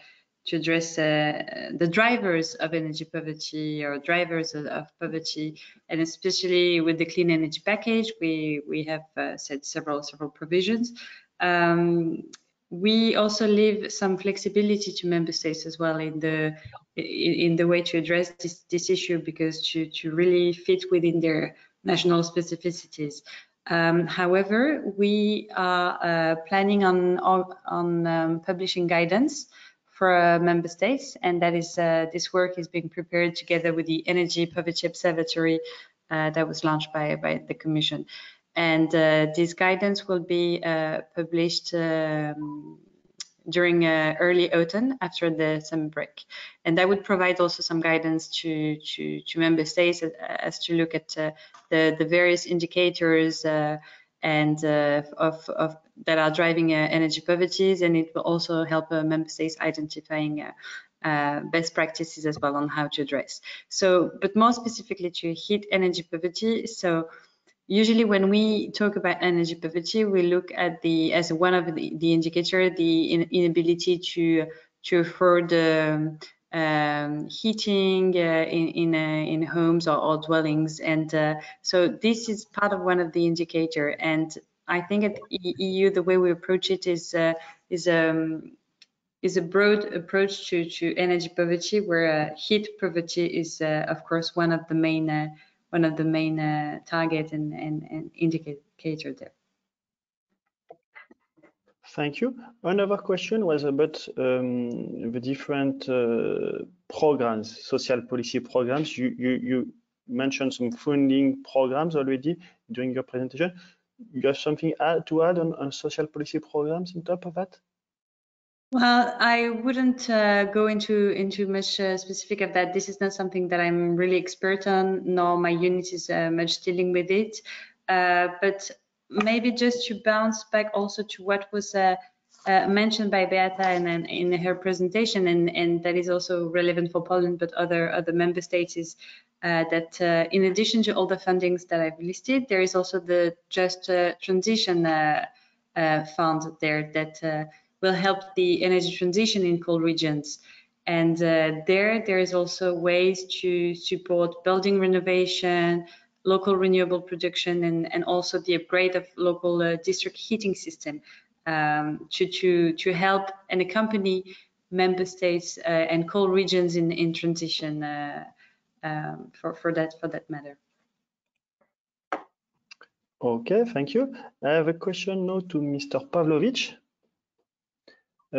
drivers of energy poverty or drivers of poverty, and especially with the clean energy package, we have set several provisions. We also leave some flexibility to member states as well in the way to address this issue, because to really fit within their national specificities. However, we are planning on publishing guidance for member states, and that is this work is being prepared together with the Energy Poverty Observatory that was launched by the Commission. And this guidance will be published during early autumn after the summer break. And that would provide also some guidance to member states as to look at the various indicators and that are driving energy poverty, and it will also help member states identifying best practices as well on how to address. So, but more specifically to heat energy poverty. So usually when we talk about energy poverty, we look at as one of the indicator, the inability to afford heating in homes or dwellings. And so this is part of one of the indicator. And I think at EU, the way we approach it is a broad approach to energy poverty, where heat poverty is, of course, one of the main target and indicator there. Thank you. Another question was about the different programs, social policy programs. You mentioned some funding programs already during your presentation. You have something to add on social policy programs on top of that? Well, I wouldn't go into much specific of that. This is not something that I'm really expert on, nor my unit is much dealing with it. But maybe just to bounce back also to what was mentioned by Beata and in her presentation, and that is also relevant for Poland, but other member states, is that in addition to all the fundings that I've listed, there is also the Just Transition Fund there that will help the energy transition in coal regions. And there is also ways to support building renovation, local renewable production, and also the upgrade of local district heating system to help and accompany member states and coal regions in transition for that matter. Okay, thank you. I have a question now to Mr. Pavlovich.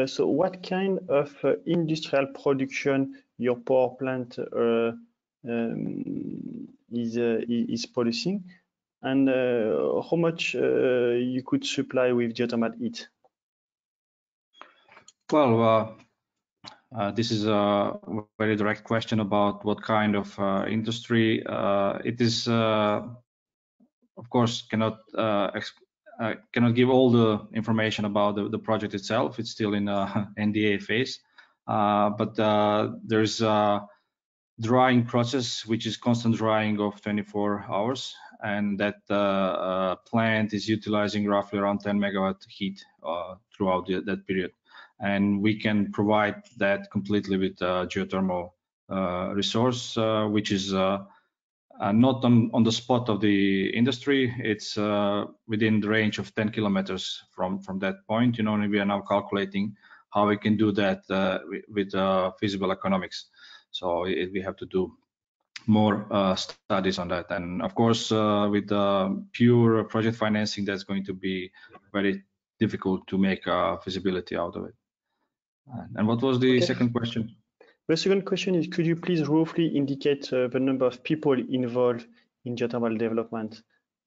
So what kind of industrial production your power plant is producing, and how much you could supply with geothermal heat? Well, this is a very direct question about what kind of industry. It is, of course, cannot give all the information about the project itself. It's still in NDA phase, but there's a drying process, which is constant drying of 24 hours, and that plant is utilizing roughly around 10 megawatt heat throughout that period. And we can provide that completely with geothermal resource, which is not on the spot of the industry. It's within the range of 10 kilometers from that point. You know, and we are now calculating how we can do that with feasible economics. So we have to do more studies on that. And of course, with pure project financing, that's going to be very difficult to make feasibility out of it. And what was the second question? The second question is, could you please roughly indicate the number of people involved in geothermal development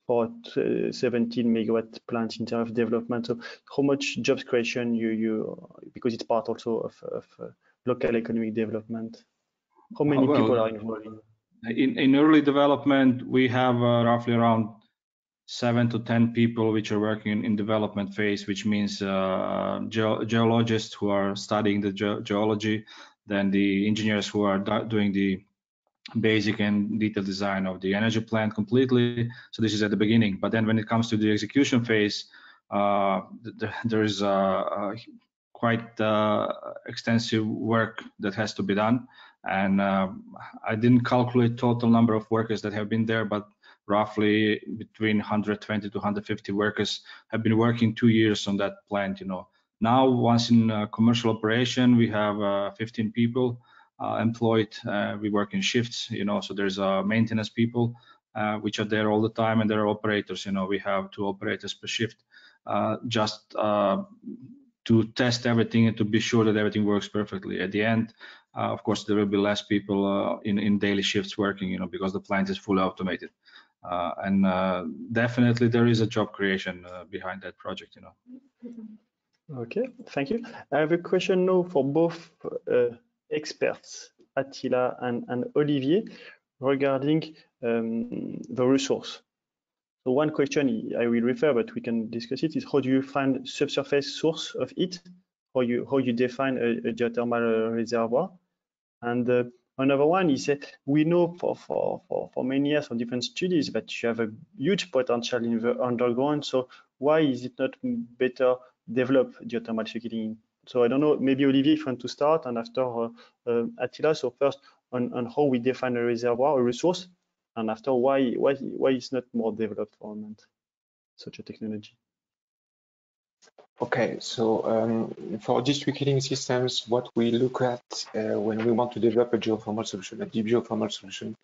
for 17 megawatt plants in terms of development? So how much jobs creation because it's part also of local economic development. How many people are involved? In early development, we have roughly around 7 to 10 people which are working in development phase, which means geologists who are studying the geology, then the engineers who are doing the basic and detailed design of the energy plant completely. So this is at the beginning. But then when it comes to the execution phase, there is quite extensive work that has to be done. And I didn't calculate total number of workers that have been there, but roughly between 120 to 150 workers have been working 2 years on that plant. You know, now once in commercial operation, we have 15 people employed. We work in shifts. You know, so there's maintenance people which are there all the time, and there are operators. You know, we have 2 operators per shift, just to test everything and to be sure that everything works perfectly. At the end, of course, there will be less people in daily shifts working, you know, because the plant is fully automated. And definitely there is a job creation behind that project, you know. Okay, thank you. I have a question now for both experts, Attila and Olivier, regarding the resource. So one question I will refer, but we can discuss it, is how do you find subsurface source of heat? How you define a geothermal reservoir? And another one is we know for many years from different studies that you have a huge potential in the underground. So why is it not better develop geothermal heating? So I don't know, maybe Olivier, if you want to start, and after Attila. So first on how we define a reservoir, a resource, and after why it's not more developed for such a technology. Okay, so for district heating systems, what we look at when we want to develop a geothermal solution, a deep geothermal solution,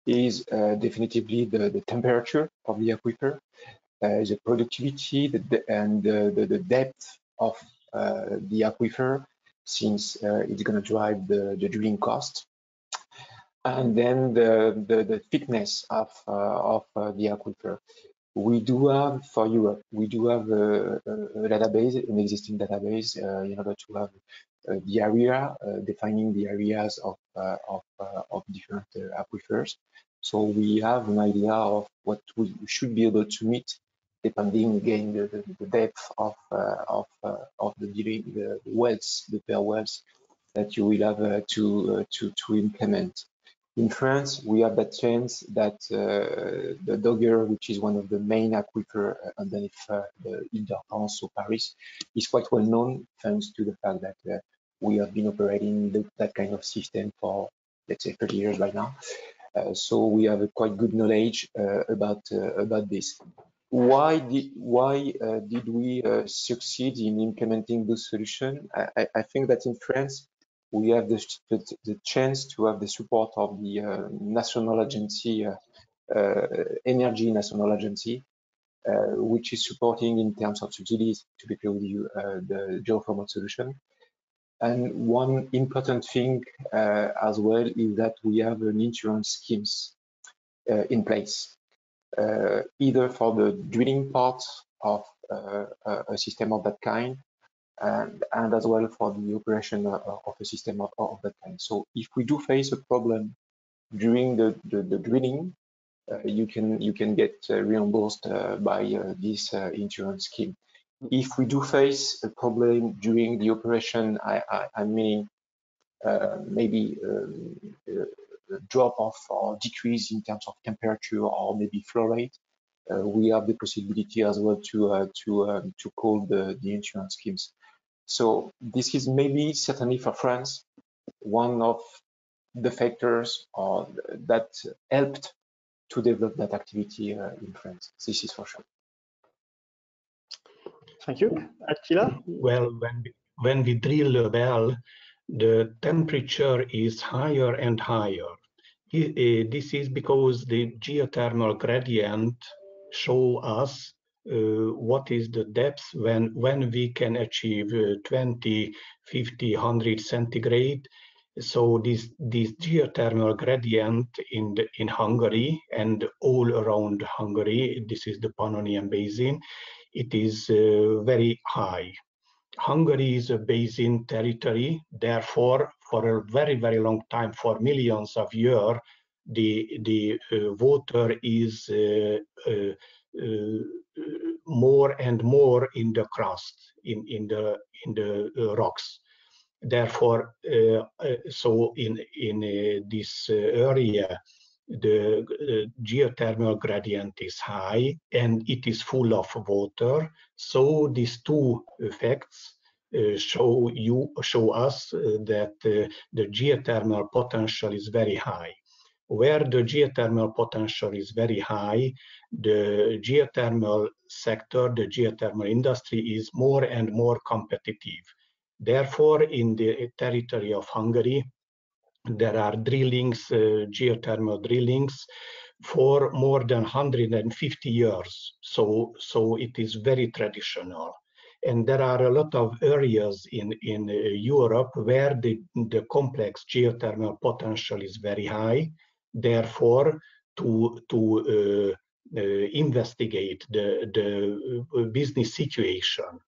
is definitively the temperature of the aquifer, the productivity, and the depth of the aquifer, since it's going to drive the drilling cost, and then the thickness of the aquifer. We do have, for Europe, we do have a database, an existing database, in order to have the area, defining the areas of different aquifers. So we have an idea of what we should be able to meet, depending again the depth of the wells, the per wells that you will have to implement. In France, we have that chance that the Dogger, which is one of the main aquifer underneath the Ile-de-France, so Paris, is quite well known thanks to the fact that we have been operating that kind of system for, let's say, 30 years right now. So we have a quite good knowledge about this. Why did we succeed in implementing this solution? I think that in France, we have the chance to have the support of the national agency, energy national agency, which is supporting in terms of subsidies, to be clear with you, the geothermal solution. And one important thing as well is that we have an insurance schemes in place, either for the drilling part of a system of that kind, and as well for the operation of a system of that kind. So if we do face a problem during the drilling, you can get reimbursed by this insurance scheme. If we do face a problem during the operation, I mean maybe a drop off or decrease in terms of temperature or maybe flow rate, we have the possibility as well to call the insurance schemes. So this is maybe certainly for France one of the factors that helped to develop that activity in France. This is for sure. Thank you. Attila? Well, when we drill a well, the temperature is higher and higher. This is because the geothermal gradient show us what is the depth when we can achieve 20, 50, 100 centigrade. So this geothermal gradient in Hungary and all around Hungary, this is the Pannonian Basin, it is very high. Hungary is a basin territory, therefore, for a very, very long time, for millions of years, the water is more and more in the crust, in the rocks. Therefore, so in this area, the geothermal gradient is high and it is full of water. So these two effects show us that the geothermal potential is very high. Where the geothermal potential is very high, the geothermal sector, the geothermal industry is more and more competitive. Therefore, in the territory of Hungary, there are drillings, geothermal drillings, for more than 150 years. So it is very traditional. And there are a lot of areas in Europe where the complex geothermal potential is very high. Therefore, to investigate the business situation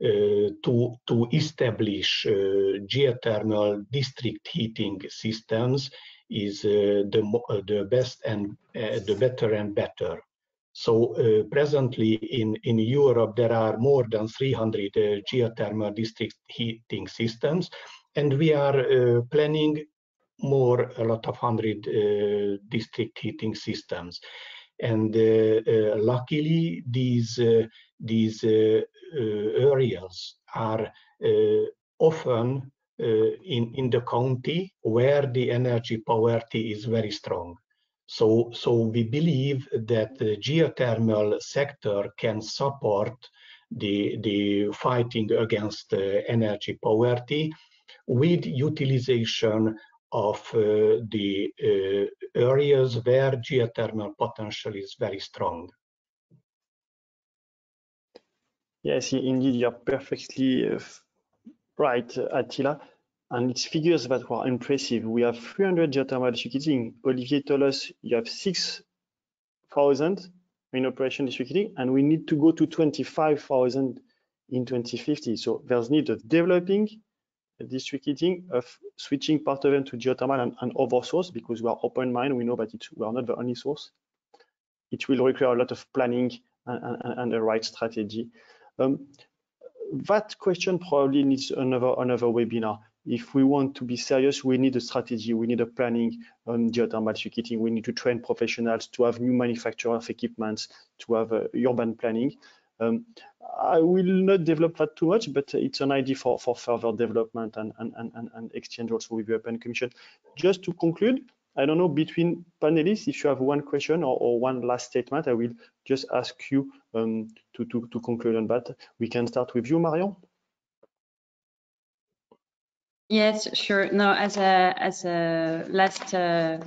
to establish geothermal district heating systems is the best and the better and better. So presently in Europe there are more than 300 geothermal district heating systems, and we are planning a lot of 100 district heating systems. And luckily these areas are often in the county where the energy poverty is very strong. So we believe that the geothermal sector can support the fighting against energy poverty with utilization of the areas where geothermal potential is very strong. Yes, indeed, you're perfectly right, Attila. And it's figures that were impressive. We have 300 geothermal district heating. Olivier told us you have 6,000 in operation district heating, and we need to go to 25,000 in 2050. So there's need of developing district heating, of switching part of them to geothermal and other source, because we are open mind. We know that we are not the only source. It will require a lot of planning and the right strategy. That question probably needs another webinar. If we want to be serious, we need a strategy, we need a planning on geothermal district heating, we need to train professionals, to have new manufacturer of equipments, to have urban planning. I will not develop that too much, but it's an idea for further development and exchange also with the European Commission. Just to conclude, I don't know, between panelists, if you have one question or one last statement, I will just ask you to conclude on that. We can start with you, Marion. Yes, sure. No, as a last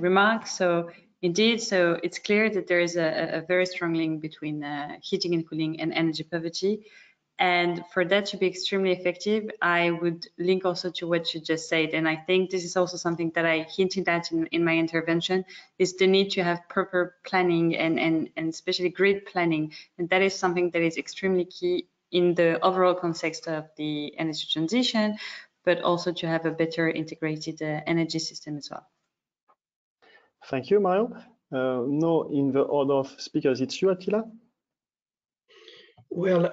remark, so indeed, so it's clear that there is a very strong link between heating and cooling and energy poverty. And for that to be extremely effective, I would link also to what you just said. And I think this is also something that I hinted at in my intervention, is the need to have proper planning and especially grid planning. And that is something that is extremely key in the overall context of the energy transition, but also to have a better integrated energy system as well. Thank you, Mario. Now, in the order of speakers, it's you, Attila. Well,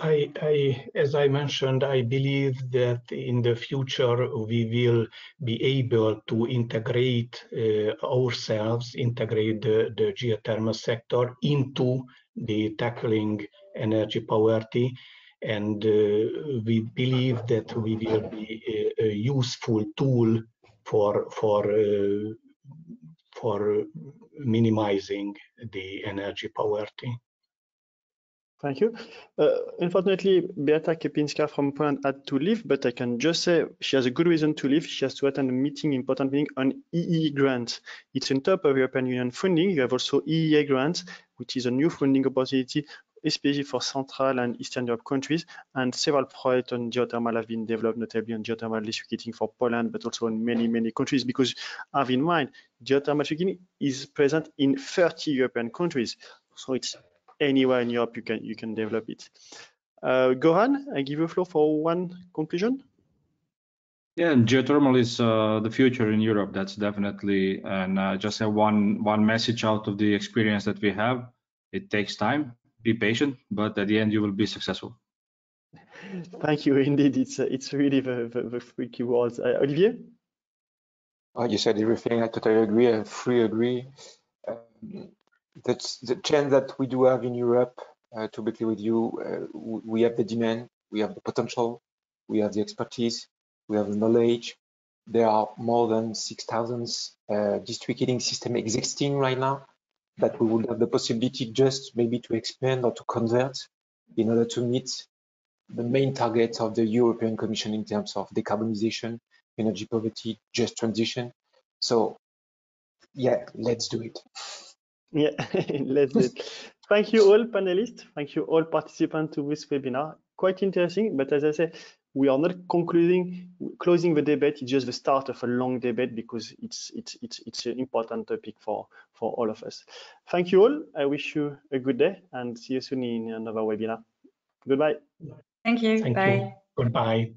as I mentioned, I believe that in the future we will be able to integrate ourselves, integrate the geothermal sector into the tackling energy poverty, and we believe that we will be a useful tool for minimizing the energy poverty. Thank you. Unfortunately, Beata Kepinska from Poland had to leave, but I can just say she has a good reason to leave. She has to attend a meeting, important meeting on EE grants. It's on top of European Union funding. You have also EEA grants, which is a new funding opportunity, especially for Central and Eastern Europe countries. And several projects on geothermal have been developed, notably on geothermal district heating for Poland, but also in many countries, because have in mind, geothermal district heating is present in 30 European countries. So it's anywhere in Europe you can develop it. Goran, I give you the floor for one conclusion. Yeah, and geothermal is the future in Europe. That's definitely, and just have one message out of the experience that we have. It takes time. Be patient, but at the end you will be successful. Thank you. Indeed, it's really the three key words. Olivier. You said everything. I totally agree. I fully agree. That's the chance that we do have in Europe. To be clear with you, we have the demand, we have the potential, we have the expertise, we have the knowledge. There are more than 6,000 district heating systems existing right now that we would have the possibility just maybe to expand or to convert in order to meet the main targets of the European Commission in terms of decarbonization, energy poverty, just transition. So yeah, let's do it. Yeah, let's do it. Thank you all panelists. Thank you all participants to this webinar. Quite interesting, but as I said, we are not closing the debate. It's just the start of a long debate because it's an important topic for all of us. Thank you all. I wish you a good day and see you soon in another webinar. Goodbye. Thank you. Thank Bye. you. Goodbye.